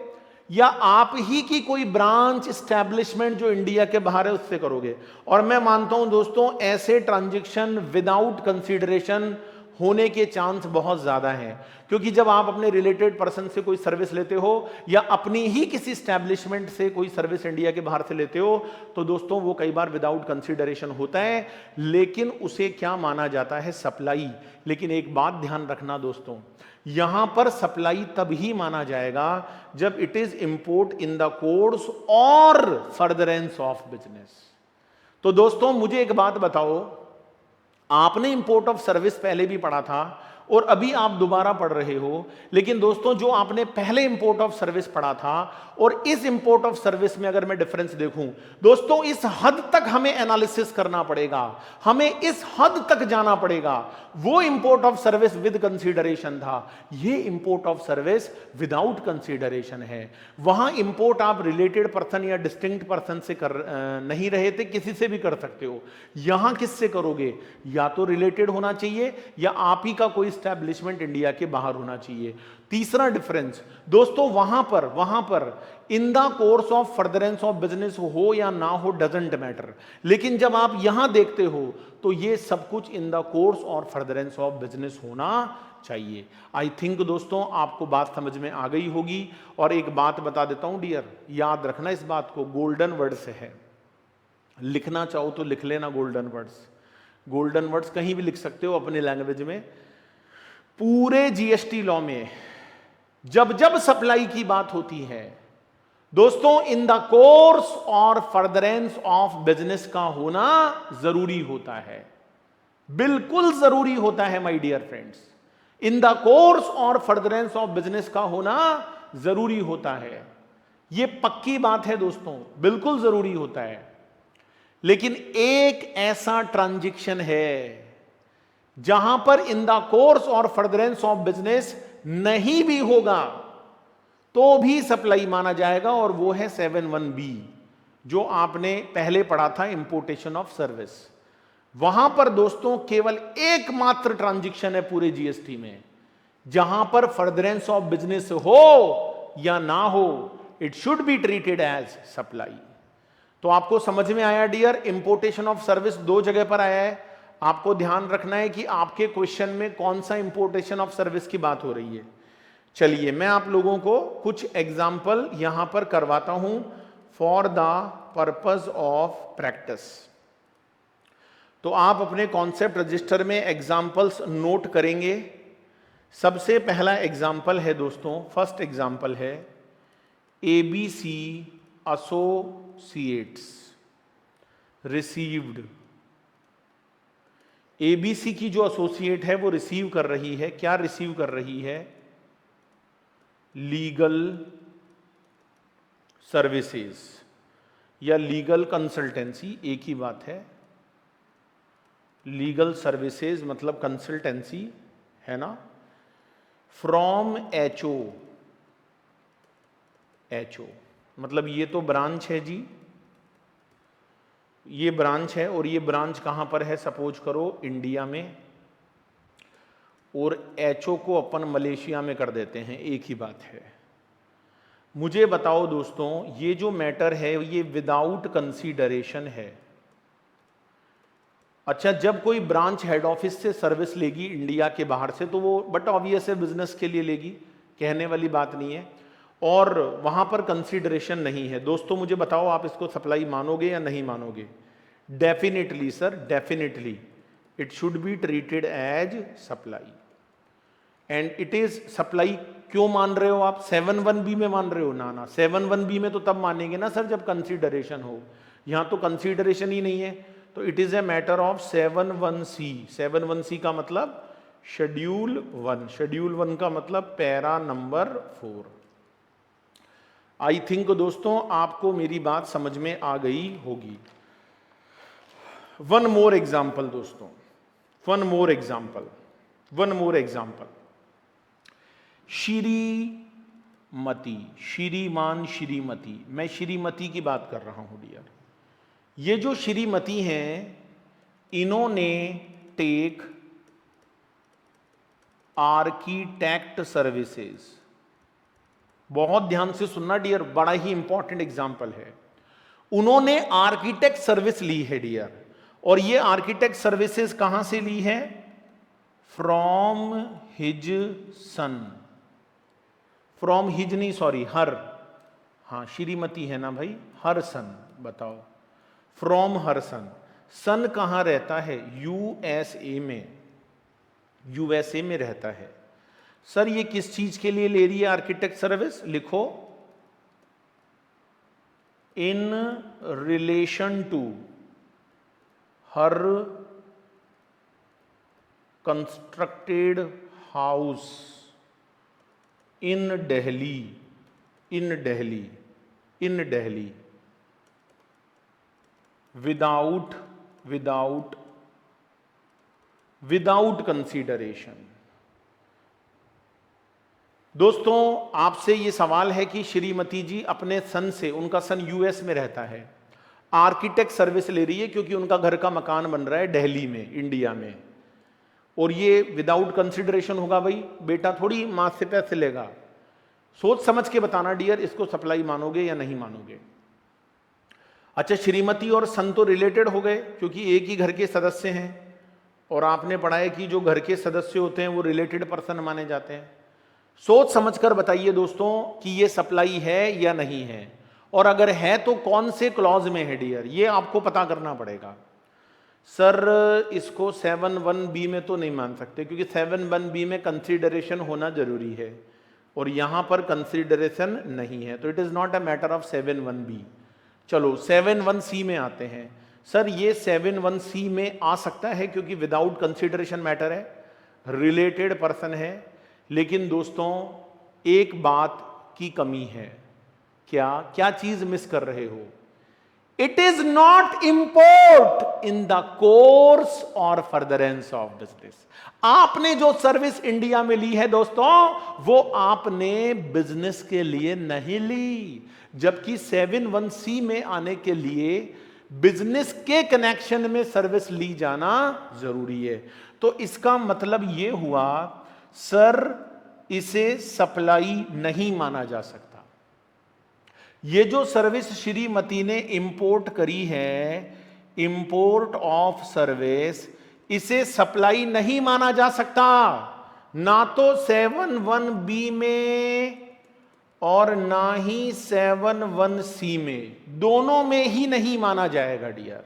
या आप ही की कोई ब्रांच एस्टैब्लिशमेंट जो इंडिया के बाहर है उससे करोगे। और मैं मानता हूं दोस्तों ऐसे ट्रांजैक्शन विदाउट कंसीडरेशन होने के चांस बहुत ज्यादा हैं, क्योंकि जब आप अपने रिलेटेड पर्सन से कोई सर्विस लेते हो या अपनी ही किसी एस्टैब्लिशमेंट से कोई सर्विस इंडिया के बाहर से लेते हो तो दोस्तों वो कई बार विदाउट कंसीडरेशन होता है, लेकिन उसे क्या माना जाता है? सप्लाई। लेकिन एक बात ध्यान रखना दोस्तों, यहां पर सप्लाई तभी माना जाएगा जब it is import in the course or furtherance of business. तो दोस्तों मुझे एक बात बताओ, आपने इंपोर्ट ऑफ सर्विस पहले भी पढ़ा था और अभी आप दोबारा पढ़ रहे हो, लेकिन दोस्तों जो आपने पहले इंपोर्ट ऑफ सर्विस पढ़ा था और इस इंपोर्ट ऑफ सर्विस में अगर मैं डिफरेंस देखूं दोस्तों, इस हद तक हमें एनालिसिस करना पड़ेगा, हमें इस हद तक जाना पड़ेगा। वो import of service with consideration था, ये import of service without consideration है। वहां इंपोर्ट आप रिलेटेड पर्सन या डिस्टिंक्ट पर्सन से कर नहीं रहे थे, किसी से भी कर सकते हो। यहां किससे करोगे? या तो रिलेटेड होना चाहिए या आप ही का कोई एस्टैब्लिशमेंट इंडिया के बाहर होना चाहिए। तीसरा डिफरेंस दोस्तों, वहां पर इन the course of furtherance of business हो या ना हो डजंट मैटर, लेकिन जब आप यहां देखते हो तो ये सब कुछ इन the course or furtherance of business होना चाहिए। आई थिंक दोस्तों आपको बात समझ में आ गई होगी। और एक बात बता देता हूं डियर, याद रखना इस बात को, गोल्डन वर्ड्स है, लिखना चाहो तो लिख लेना गोल्डन वर्ड्स। गोल्डन वर्ड्स कहीं भी लिख सकते हो अपने लैंग्वेज में। पूरे जीएसटी लॉ में जब जब सप्लाई की बात होती है दोस्तों, in the course or furtherance of business का होना जरूरी होता है, बिल्कुल जरूरी होता है my dear friends. In the course or furtherance of business का होना जरूरी होता है, यह पक्की बात है दोस्तों, बिल्कुल जरूरी होता है। लेकिन एक ऐसा ट्रांजैक्शन है जहां पर इन the course or furtherance of business नहीं भी होगा तो भी सप्लाई माना जाएगा, और वो है 7(1)(b), जो आपने पहले पढ़ा था, इंपोर्टेशन ऑफ सर्विस। वहां पर दोस्तों केवल एकमात्र ट्रांजैक्शन है पूरे जीएसटी में जहां पर फर्दरेंस ऑफ बिजनेस हो या ना हो, it should be treated as supply. तो आपको समझ में आया डियर, इंपोर्टेशन ऑफ सर्विस दो जगह पर आया है। आपको ध्यान रखना है कि आपके क्वेश्चन में कौन सा इंपोर्टेशन ऑफ सर्विस की बात हो रही है। चलिए मैं आप लोगों को कुछ एग्जाम्पल यहां पर करवाता हूं for the purpose of practice. तो आप अपने कॉन्सेप्ट रजिस्टर में एग्जाम्पल्स नोट करेंगे। सबसे पहला एग्जाम्पल है दोस्तों, फर्स्ट एग्जाम्पल है एबीसी एसोसिएट्स रिसीव्ड। एबीसी की जो एसोसिएट है वो रिसीव कर रही है, क्या रिसीव कर रही है? लीगल सर्विसेज या लीगल कंसल्टेंसी, एक ही बात है। लीगल सर्विसेज मतलब कंसल्टेंसी है ना, फ्रॉम एचओ। एचओ मतलब ये तो ब्रांच है जी, ये ब्रांच है, और ये ब्रांच कहां पर है? सपोज करो इंडिया में, और एचओ को अपन मलेशिया में कर देते हैं, एक ही बात है। मुझे बताओ दोस्तों, ये जो मैटर है ये विदाउट कंसीडरेशन है। अच्छा, जब कोई ब्रांच हेड ऑफिस से सर्विस लेगी इंडिया के बाहर से तो वो बट ऑब्वियस है बिजनेस के लिए लेगी, कहने वाली बात नहीं है, और वहां पर कंसीडरेशन नहीं है। दोस्तों मुझे बताओ, आप इसको सप्लाई मानोगे या नहीं मानोगे? Definitely sir, definitely it should be treated as supply, and it is supply. क्यों मान रहे हो आप? 7(1)(b) में मान रहे हो? ना ना, 7(1)(b) में तो तब मानेंगे ना सर जब कंसीडरेशन हो, यहां तो कंसीडरेशन ही नहीं है, तो it is a matter of 7(1)(c). 7(1)(c) का मतलब शेड्यूल 1, शेड्यूल 1 का मतलब पैरा नंबर 4। आई थिंक दोस्तों आपको मेरी बात समझ में आ गई होगी। वन मोर एग्जाम्पल दोस्तों, one more example, one more example. Shrimati, श्रीमान, श्रीमती, मैं श्रीमती की बात कर रहा हूं डियर। ये जो श्रीमती हैं इन्होंने टेक आर्किटेक्ट सर्विसेज। बहुत ध्यान से सुनना डियर, बड़ा ही इंपॉर्टेंट एग्जाम्पल है। उन्होंने आर्किटेक्ट सर्विस ली है डियर, और ये आर्किटेक्ट सर्विसेज कहां से ली है? From his son. From his नहीं, सॉरी, हर, हाँ श्रीमती है ना भाई, हर सन। बताओ, फ्रॉम हर सन। सन कहां रहता है? यूएसए में, यूएसए में रहता है। सर ये किस चीज के लिए ले रही है आर्किटेक्ट सर्विस? लिखो, in relation to her constructed house in Delhi, in Delhi, in Delhi, without without without consideration. दोस्तों आपसे ये सवाल है कि श्रीमती जी अपने सन से, उनका सन यूएस में रहता है, आर्किटेक्ट सर्विस ले रही है क्योंकि उनका घर का मकान बन रहा है दिल्ली में, इंडिया में, और ये विदाउट कंसीडरेशन होगा भाई, बेटा थोड़ी मां से पैसे लेगा। सोच समझ के बताना डियर, इसको सप्लाई मानोगे या नहीं मानोगे? अच्छा, श्रीमती और सन तो रिलेटेड हो गए क्योंकि एक ही घर के सदस्य हैं, और आपने पढ़ा है कि जो घर के सदस्य होते हैं वो रिलेटेड पर्सन माने जाते हैं। सोच समझकर बताइए दोस्तों कि ये सप्लाई है या नहीं है, और अगर है तो कौन से क्लॉज में है डियर, ये आपको पता करना पड़ेगा। सर इसको 7(1)(b) में तो नहीं मान सकते, क्योंकि 7(1)(b) में कंसीडरेशन होना जरूरी है और यहां पर कंसीडरेशन नहीं है, तो it is not a matter of 7(1)(b). चलो 7(1)(c) में आते हैं। सर ये 7(1)(c) में आ सकता है क्योंकि विदाउट कंसीडरेशन मैटर है, रिलेटेड पर्सन है। लेकिन दोस्तों एक बात की कमी है। क्या क्या चीज मिस कर रहे हो? It is not import in the course or furtherance of business. आपने जो सर्विस इंडिया में ली है दोस्तों, वो आपने बिजनेस के लिए नहीं ली, जबकि 7(1)(c) में आने के लिए बिजनेस के कनेक्शन में सर्विस ली जाना जरूरी है। तो इसका मतलब यह हुआ सर इसे सप्लाई नहीं माना जा सकता। ये जो सर्विस श्रीमती ने इंपोर्ट करी है, इंपोर्ट ऑफ सर्विस, इसे सप्लाई नहीं माना जा सकता, ना तो 7(1)(b) में और ना ही 7(1)(c) में, दोनों में ही नहीं माना जाएगा डियर।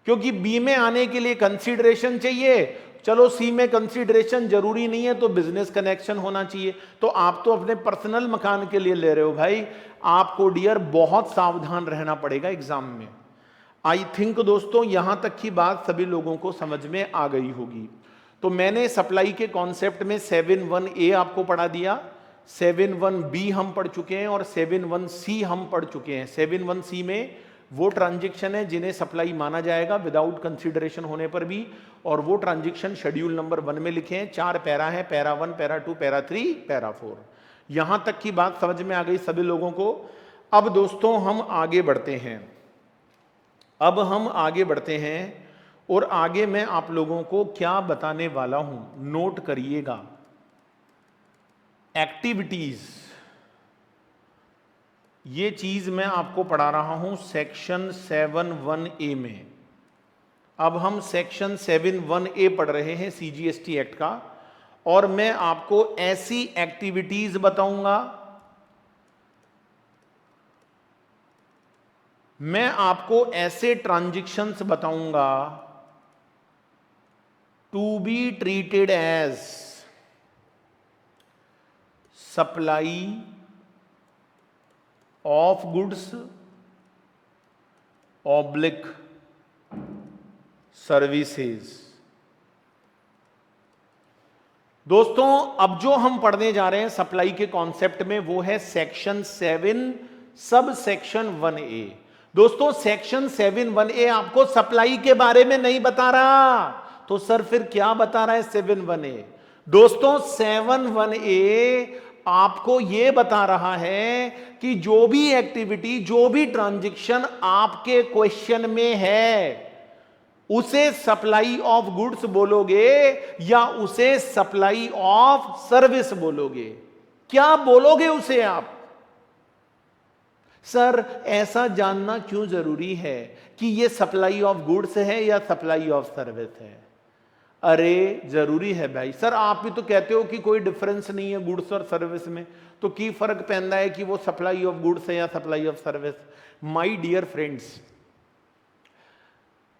क्योंकि बी में आने के लिए कंसीडरेशन चाहिए, चलो सी में कंसीडरेशन जरूरी नहीं है तो बिजनेस कनेक्शन होना चाहिए। तो आप तो अपने पर्सनल मकान के लिए ले रहे हो भाई, आपको डियर बहुत सावधान रहना पड़ेगा एग्जाम में। आई थिंक दोस्तों यहां तक की बात सभी लोगों को समझ में आ गई होगी। तो मैंने सप्लाई के कॉन्सेप्ट में 7(1)(a) आपको पढ़ा दिया, 7(1)(b) हम पढ़ चुके हैं और 7(1)(c) हम पढ़ चुके हैं। 7(1)(c) में वो ट्रांजैक्शन है जिन्हें सप्लाई माना जाएगा विदाउट कंसीडरेशन होने पर भी, और वो ट्रांजैक्शन शेड्यूल नंबर 1 में लिखे हैं। 4 पैरा है, पैरा 1, पैरा 2, पैरा 3, पैरा 4। यहां तक की बात समझ में आ गई सभी लोगों को। अब दोस्तों हम आगे बढ़ते हैं, और आगे मैं आप लोगों को क्या बताने वाला हूं, नोट करिएगा। एक्टिविटीज, ये चीज मैं आपको पढ़ा रहा हूं सेक्शन 7(1)(a) में। अब हम सेक्शन 7(1)(a) पढ़ रहे हैं CGST एक्ट का, और मैं आपको ऐसी एक्टिविटीज बताऊंगा, मैं आपको ऐसे ट्रांजैक्शंस बताऊंगा to be treated as supply of goods oblique services. दोस्तों अब जो हम पढ़ने जा रहे हैं सप्लाई के कॉन्सेप्ट में, वो है सेक्शन 7 सब सेक्शन 1A। दोस्तों सेक्शन 7(1)(a) आपको सप्लाई के बारे में नहीं बता रहा, तो सर फिर क्या बता रहा है 7(1)(a)? दोस्तों 7(1)(a) आपको यह बता रहा है कि जो भी एक्टिविटी, जो भी ट्रांजैक्शन आपके क्वेश्चन में है, उसे सप्लाई ऑफ गुड्स बोलोगे या उसे सप्लाई ऑफ सर्विस बोलोगे? क्या बोलोगे उसे आप? सर ऐसा जानना क्यों जरूरी है कि यह सप्लाई ऑफ गुड्स है या सप्लाई ऑफ सर्विस है? अरे जरूरी है भाई। सर आप भी तो कहते हो कि कोई डिफरेंस नहीं है गुड्स और सर्विस में, तो की फर्क पैदा है कि वो सप्लाई ऑफ गुड्स है या supply of service? My dear friends,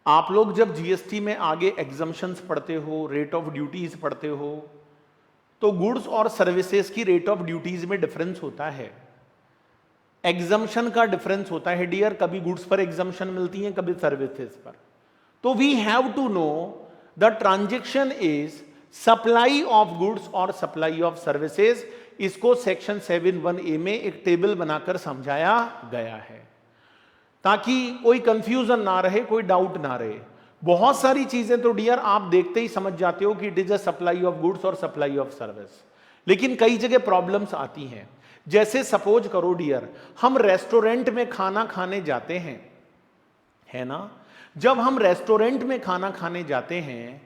आप लोग जब जीएसटी में आगे एग्जम्पशंस पढ़ते हो, रेट ऑफ ड्यूटीज पढ़ते हो, तो गुड्स और सर्विसेज की रेट ऑफ ड्यूटीज में डिफरेंस होता है, एग्जम्पशन का डिफरेंस होता है डियर। कभी गुड्स पर एग्जम्पशन मिलती है, कभी सर्विसेज पर। तो we have to know the transaction is supply of goods और सप्लाई ऑफ सर्विसेज। इसको सेक्शन 7(1)(a) में एक टेबल बनाकर समझाया गया है ताकि कोई कंफ्यूजन ना रहे, कोई डाउट ना रहे। बहुत सारी चीजें तो डियर आप देखते ही समझ जाते हो कि it is a supply of goods और सप्लाई ऑफ सर्विस, लेकिन कई जगह प्रॉब्लम्स आती हैं। जैसे सपोज करो डियर, हम रेस्टोरेंट में खाना खाने जाते हैं, है ना? जब हम रेस्टोरेंट में खाना खाने जाते हैं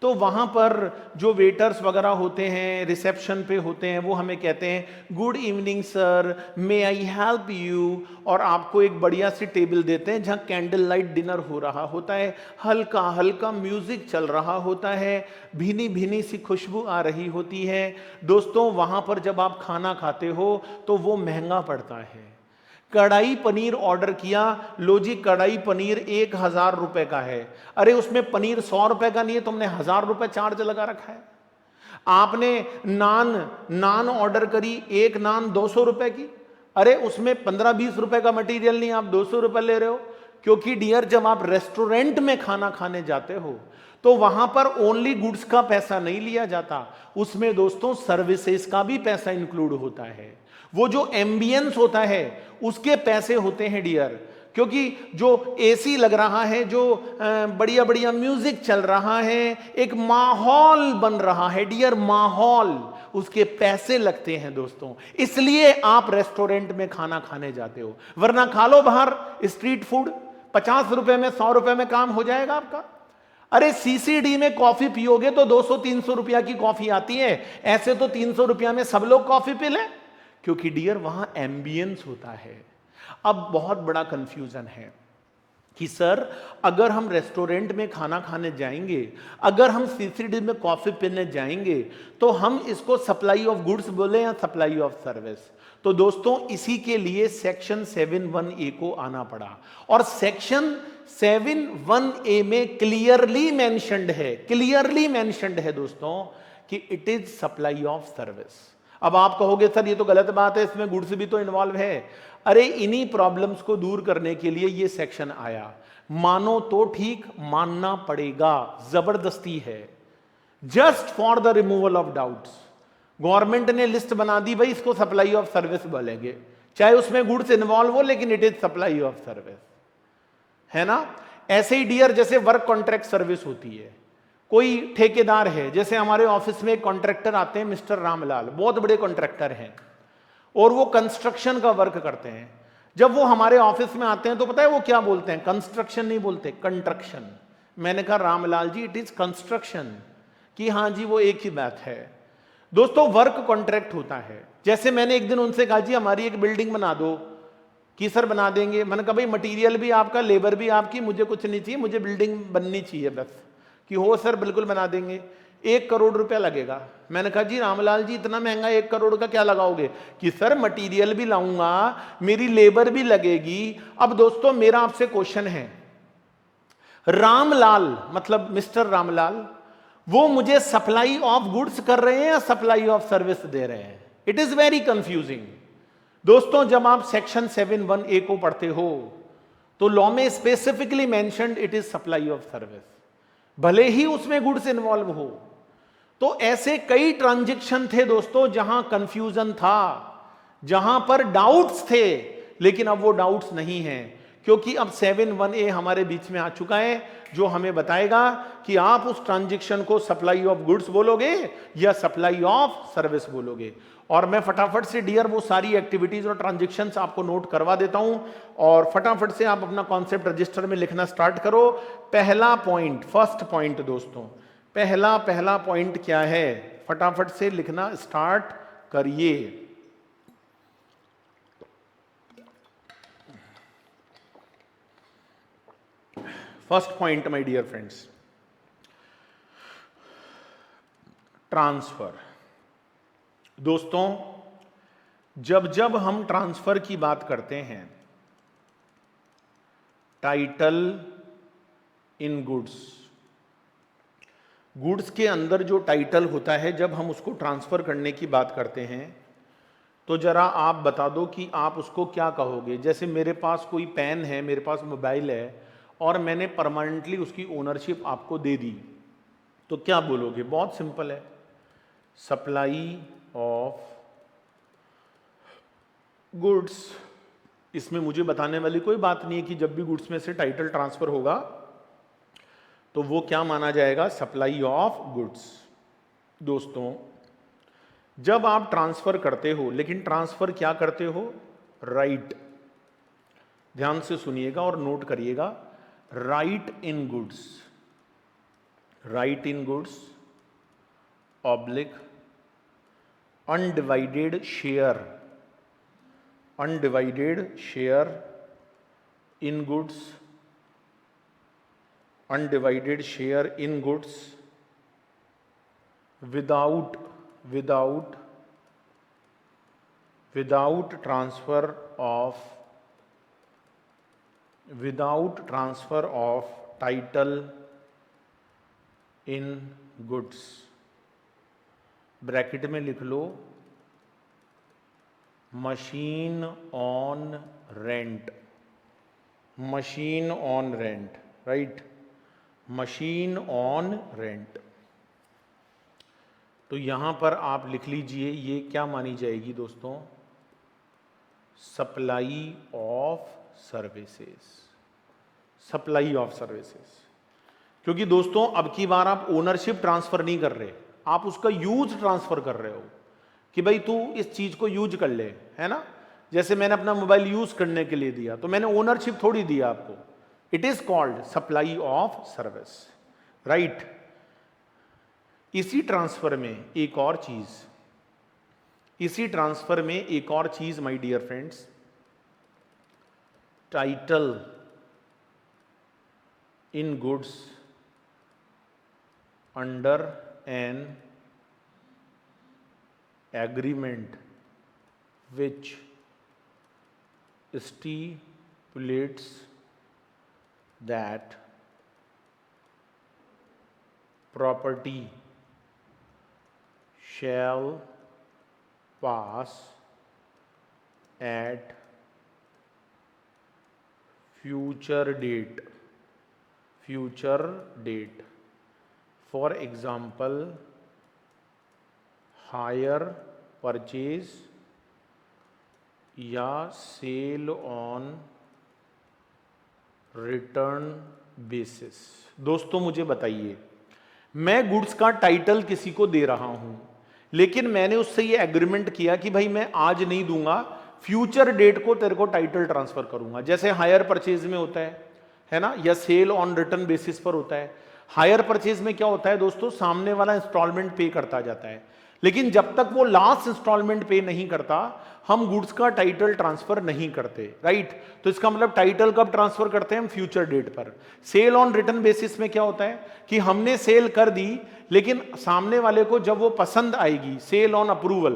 तो वहां पर जो वेटर्स वगैरह होते हैं, रिसेप्शन पे होते हैं, वो हमें कहते हैं good evening sir, may I help you, और आपको एक बढ़िया सी टेबल देते हैं जहां कैंडल लाइट डिनर हो रहा होता है, हल्का हल्का म्यूजिक चल रहा होता है, भीनी भीनी सी खुशबू आ रही होती है। दोस्तों वहां पर जब आप खाना खाते हो तो वो महंगा पड़ता है, कढ़ाई पनीर ऑर्डर किया, लो जी कढ़ाई पनीर 1,000 रुपए का है। अरे उसमें पनीर 100 रुपए का नहीं है, तुमने 1,000 रुपए चार्ज लगा रखा है। आपने नान ऑर्डर करी, एक नान 200 रुपए की, अरे उसमें 15-20 रुपए का मटेरियल नहीं, आप 200 रुपए ले रहे हो। क्योंकि डियर जब आप रेस्टोरेंट में खाना खाने जाते हो तो वहां पर ओनली गुड्स का पैसा नहीं लिया जाता, उसमें दोस्तों सर्विसेज का भी पैसा इंक्लूड होता है। वो जो एम्बियंस होता है उसके पैसे होते हैं डियर, क्योंकि जो एसी लग रहा है, जो बढ़िया बढ़िया म्यूजिक चल रहा है, एक माहौल बन रहा है डियर, माहौल, उसके पैसे लगते हैं दोस्तों। इसलिए आप रेस्टोरेंट में खाना खाने जाते हो, वरना खा लो बाहर स्ट्रीट फूड, 50 रुपए में 100 रुपए में काम हो जाएगा आपका। अरे सीसीडी में कॉफी पियोगे तो 200-300 रुपया की कॉफी आती है, ऐसे तो 300 रुपया में सब लोग कॉफी पी लें, क्योंकि डियर वहां एम्बियंस होता है। अब बहुत बड़ा कंफ्यूजन है कि सर अगर हम रेस्टोरेंट में खाना खाने जाएंगे, अगर हम सीसीडी में कॉफी पीने जाएंगे, तो हम इसको सप्लाई ऑफ गुड्स बोले या सप्लाई ऑफ सर्विस? तो दोस्तों इसी के लिए सेक्शन 7(1)(a) को आना पड़ा, और सेक्शन 7(1)(a) में क्लियरली मेंशन्ड है दोस्तों कि it is supply of service. अब आप कहोगे सर ये तो गलत बात है, इसमें गुड्स भी तो इन्वॉल्व है। अरे इन्हीं प्रॉब्लम्स को दूर करने के लिए ये सेक्शन आया। मानो तो ठीक, मानना पड़ेगा, जबरदस्ती है, just for the removal of doubts. Government ने लिस्ट बना दी, भाई इसको सप्लाई ऑफ सर्विस बोलेंगे, चाहे उसमें गुड्स इन्वॉल्व हो, लेकिन it is supply of service, है ना। ऐसे ही डियर जैसे वर्क कॉन्ट्रैक्ट सर्विस होती है, कोई ठेकेदार है, जैसे हमारे ऑफिस में एक कॉन्ट्रैक्टर आते हैं मिस्टर रामलाल, बहुत बड़े कॉन्ट्रैक्टर हैं और वो कंस्ट्रक्शन का वर्क करते हैं। जब वो हमारे ऑफिस में आते हैं तो पता है वो क्या बोलते हैं? कंस्ट्रक्शन नहीं बोलते, कंस्ट्रक्शन। मैंने कहा Ramlal ji it is construction, कि हाँ जी वो एक ही बात है। दोस्तों वर्क कॉन्ट्रैक्ट होता है। जैसे मैंने एक दिन उनसे कहा जी हमारी एक बिल्डिंग बना दो, कि सर बना देंगे। मैंने कहा भाई मटेरियल भी आपका, लेबर भी आपकी, मुझे कुछ नहीं चाहिए, मुझे बिल्डिंग बननी चाहिए बस। कि हो सर बिल्कुल बना देंगे, 1 करोड़ रुपया लगेगा। मैंने कहा जी रामलाल जी इतना महंगा 1 करोड़ का क्या लगाओगे? कि सर मटेरियल भी लाऊंगा, मेरी लेबर भी लगेगी। अब दोस्तों मेरा आपसे क्वेश्चन है, रामलाल मतलब मिस्टर रामलाल वो मुझे सप्लाई ऑफ गुड्स कर रहे हैं या सप्लाई ऑफ सर्विस दे रहे हैं? इट इज वेरी कंफ्यूजिंग दोस्तों। जब आप सेक्शन 7(1)(a) को पढ़ते हो तो लॉ में specifically mentioned it is supply of service, भले ही उसमें गुड्स इन्वॉल्व हो। तो ऐसे कई ट्रांजैक्शन थे दोस्तों जहां कंफ्यूजन था, जहां पर डाउट्स थे, लेकिन अब वो डाउट्स नहीं हैं, क्योंकि अब 7(1)(a) हमारे बीच में आ चुका है, जो हमें बताएगा कि आप उस ट्रांजैक्शन को सप्लाई ऑफ गुड्स बोलोगे या सप्लाई ऑफ सर्विस बोलोगे। और मैं फटाफट से डियर वो सारी एक्टिविटीज और ट्रांजैक्शंस आपको नोट करवा देता हूं, और फटाफट से आप अपना कॉन्सेप्ट रजिस्टर में लिखना स्टार्ट करो। पहला पॉइंट, फर्स्ट पॉइंट दोस्तों, पहला पॉइंट क्या है? फटाफट से लिखना स्टार्ट करिए। First point my dear friends, transfer. दोस्तों जब जब हम ट्रांसफर की बात करते हैं, टाइटल इन गुड्स, गुड्स के अंदर जो टाइटल होता है, जब हम उसको ट्रांसफर करने की बात करते हैं तो जरा आप बता दो कि आप उसको क्या कहोगे। जैसे मेरे पास कोई पेन है, मेरे पास मोबाइल है, और मैंने परमानेंटली उसकी ओनरशिप आपको दे दी, तो क्या बोलोगे? बहुत सिंपल है, सप्लाई ऑफ गुड्स। इसमें मुझे बताने वाली कोई बात नहीं है कि जब भी गुड्स में से टाइटल ट्रांसफर होगा तो वो क्या माना जाएगा? Supply of goods. दोस्तों जब आप ट्रांसफर करते हो, लेकिन ट्रांसफर क्या करते हो? राइट, ध्यान से सुनिएगा और नोट करिएगा, right in goods, right in goods oblique undivided share, undivided share in goods, undivided share in goods without transfer of without transfer of title in goods, bracket में लिख लो machine on rent, machine on rent, right, machine on rent. तो यहां पर आप लिख लीजिए ये क्या मानी जाएगी दोस्तों, supply of services, supply of services. क्योंकि दोस्तों अब की बार आप ओनरशिप ट्रांसफर नहीं कर रहे, आप उसका यूज ट्रांसफर कर रहे हो कि भाई तू इस चीज को यूज कर ले, है ना। जैसे मैंने अपना मोबाइल यूज करने के लिए दिया तो मैंने ओनरशिप थोड़ी दिया आपको, it is called supply of service, right. इसी ट्रांसफर में एक और चीज, इसी ट्रांसफर में एक और चीज my dear friends, title in goods under an agreement which stipulates that property shall pass at future date, for example hire, purchase या सेल ऑन रिटर्न बेसिस। दोस्तों मुझे बताइए, मैं गुड्स का टाइटल किसी को दे रहा हूं, लेकिन मैंने उससे ये एग्रीमेंट किया कि भाई मैं आज नहीं दूंगा, फ्यूचर डेट को तेरे को टाइटल ट्रांसफर करूंगा। जैसे हायर परचेज में होता है ना, या सेल ऑन रिटर्न बेसिस पर होता है। हायर परचेज में क्या होता है दोस्तों, सामने वाला इंस्टॉलमेंट पे करता जाता है, लेकिन जब तक वो लास्ट इंस्टॉलमेंट पे नहीं करता हम गुड्स का टाइटल ट्रांसफर नहीं करते, राइट। तो इसका मतलब टाइटल कब ट्रांसफर करते हैं हम, फ्यूचर डेट पर। सेल ऑन रिटर्न बेसिस में क्या होता है कि हमने सेल कर दी, लेकिन सामने वाले को जब वो पसंद आएगी, सेल ऑन अप्रूवल,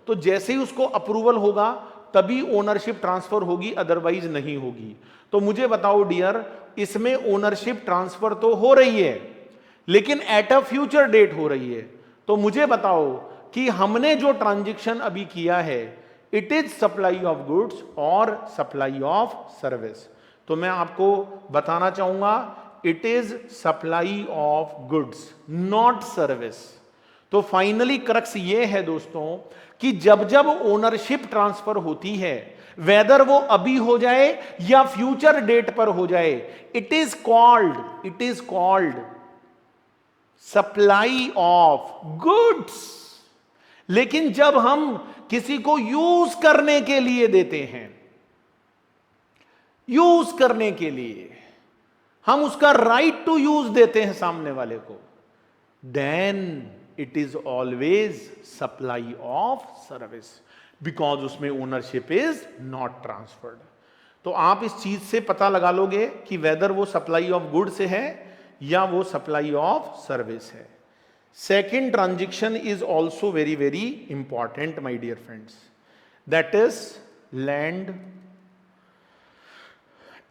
तो जैसे ही उसको अप्रूवल होगा तभी ओनरशिप ट्रांसफर होगी, अदरवाइज नहीं होगी। तो मुझे बताओ डियर, इसमें ओनरशिप ट्रांसफर तो हो रही है लेकिन एट अ फ्यूचर डेट हो रही है। तो मुझे बताओ कि हमने जो ट्रांजैक्शन अभी किया है, it is supply of goods और सप्लाई ऑफ सर्विस। तो मैं आपको बताना चाहूंगा it is supply of goods not service. तो फाइनली क्रक्स ये है दोस्तों कि जब जब ओनरशिप ट्रांसफर होती है, वेदर वो अभी हो जाए या फ्यूचर डेट पर हो जाए, it is called supply of goods. लेकिन जब हम किसी को यूज करने के लिए देते हैं, यूज करने के लिए हम उसका राइट टू यूज देते हैं सामने वाले को, then it is always supply of service, because उसमें ओनरशिप इज नॉट ट्रांसफर्ड। तो आप इस चीज से पता लगा लोगे कि वेदर वो सप्लाई ऑफ गुड से है या वो सप्लाई ऑफ सर्विस है। Second transaction is also very very important my dear friends, that is land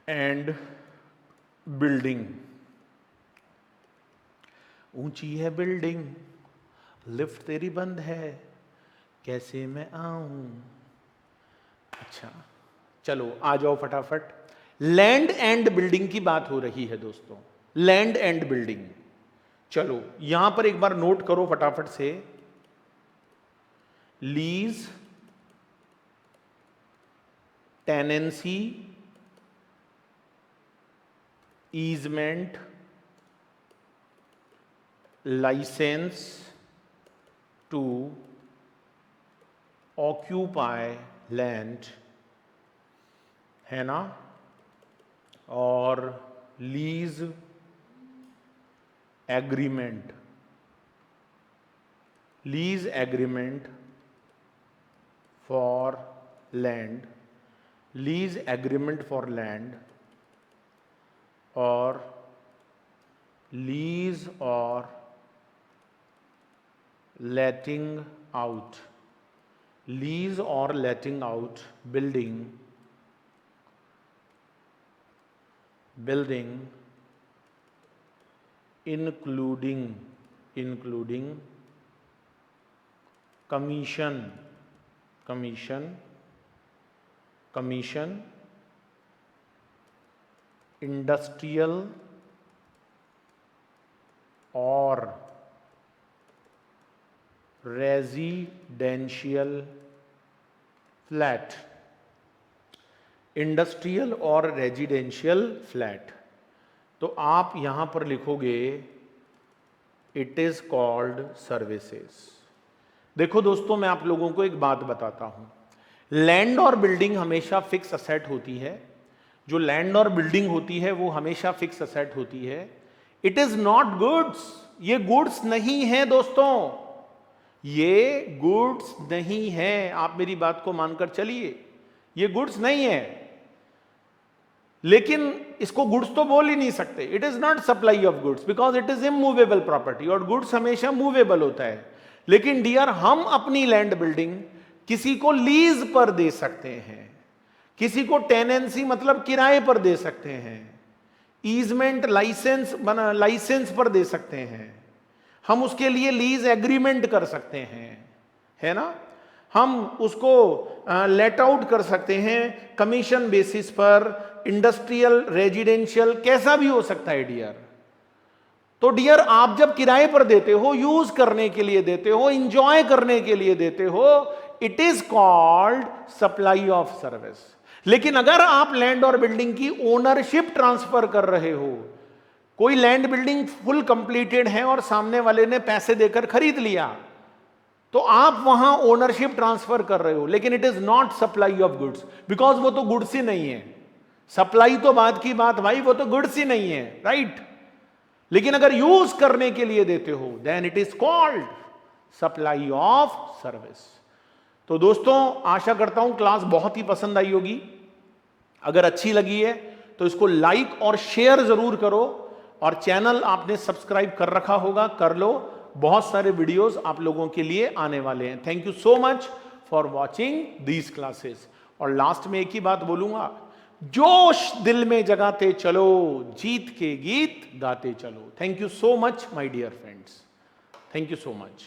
and building. ऊंची है बिल्डिंग, लिफ्ट तेरी बंद है, कैसे मैं आऊं। अच्छा चलो आ जाओ फटाफट। लैंड एंड बिल्डिंग की बात हो रही है दोस्तों, लैंड एंड बिल्डिंग। चलो यहां पर एक बार नोट करो फटाफट से, lease, tenancy, easement, licence to occupy land, है ना, और lease agreement, lease agreement for land, lease agreement for land, और लीज और लेटिंग आउट, लीज और letting out building building including commission, industrial or residential flat, industrial और रेजिडेंशियल फ्लैट। तो आप यहां पर लिखोगे इट इज कॉल्ड सर्विसेज। देखो दोस्तों, मैं आप लोगों को एक बात बताता हूं, लैंड और बिल्डिंग हमेशा फिक्स असेट होती है। जो लैंड और बिल्डिंग होती है वो हमेशा फिक्स असेट होती है। इट इज नॉट गुड्स, ये गुड्स नहीं है दोस्तों, ये गुड्स नहीं है। आप मेरी बात को मानकर चलिए, ये गुड्स नहीं है। लेकिन इसको गुड्स तो बोल ही नहीं सकते। It is not supply of goods because it is immovable property, और गुड्स हमेशा मूवेबल होता है। लेकिन डियर, हम अपनी लैंड बिल्डिंग किसी को लीज पर दे सकते हैं, किसी को टेनेंसी मतलब किराए पर दे सकते हैं, ईजमेंट लाइसेंस पर दे सकते हैं, हम उसके लिए लीज एग्रीमेंट कर सकते हैं, है ना। हम उसको लेट आउट कर सकते हैं कमीशन बेसिस पर, इंडस्ट्रियल, रेजिडेंशियल, कैसा भी हो सकता है डियर। तो डियर, आप जब किराए पर देते हो, यूज करने के लिए देते हो, इंजॉय करने के लिए देते हो, it is called supply of service. लेकिन अगर आप लैंड और बिल्डिंग की ओनरशिप ट्रांसफर कर रहे हो, कोई लैंड बिल्डिंग फुल कंप्लीटेड है और सामने वाले ने पैसे देकर खरीद लिया, तो आप वहां ओनरशिप ट्रांसफर कर रहे हो, लेकिन it is not supply of goods because वो तो गुड्स ही नहीं है। सप्लाई तो बात की बात भाई, वो तो गुड्स ही नहीं है, राइट। लेकिन अगर यूज करने के लिए देते हो, then it is called supply of service. तो दोस्तों, आशा करता हूं क्लास बहुत ही पसंद आई होगी। अगर अच्छी लगी है तो इसको लाइक और शेयर जरूर करो, और चैनल आपने सब्सक्राइब कर रखा होगा, कर लो। बहुत सारे वीडियोस आप लोगों के लिए आने वाले हैं। Thank you so much for watching these classes. और लास्ट में एक ही बात बोलूंगा, जोश दिल में जगाते चलो, जीत के गीत गाते चलो। Thank you so much my dear friends, thank you so much.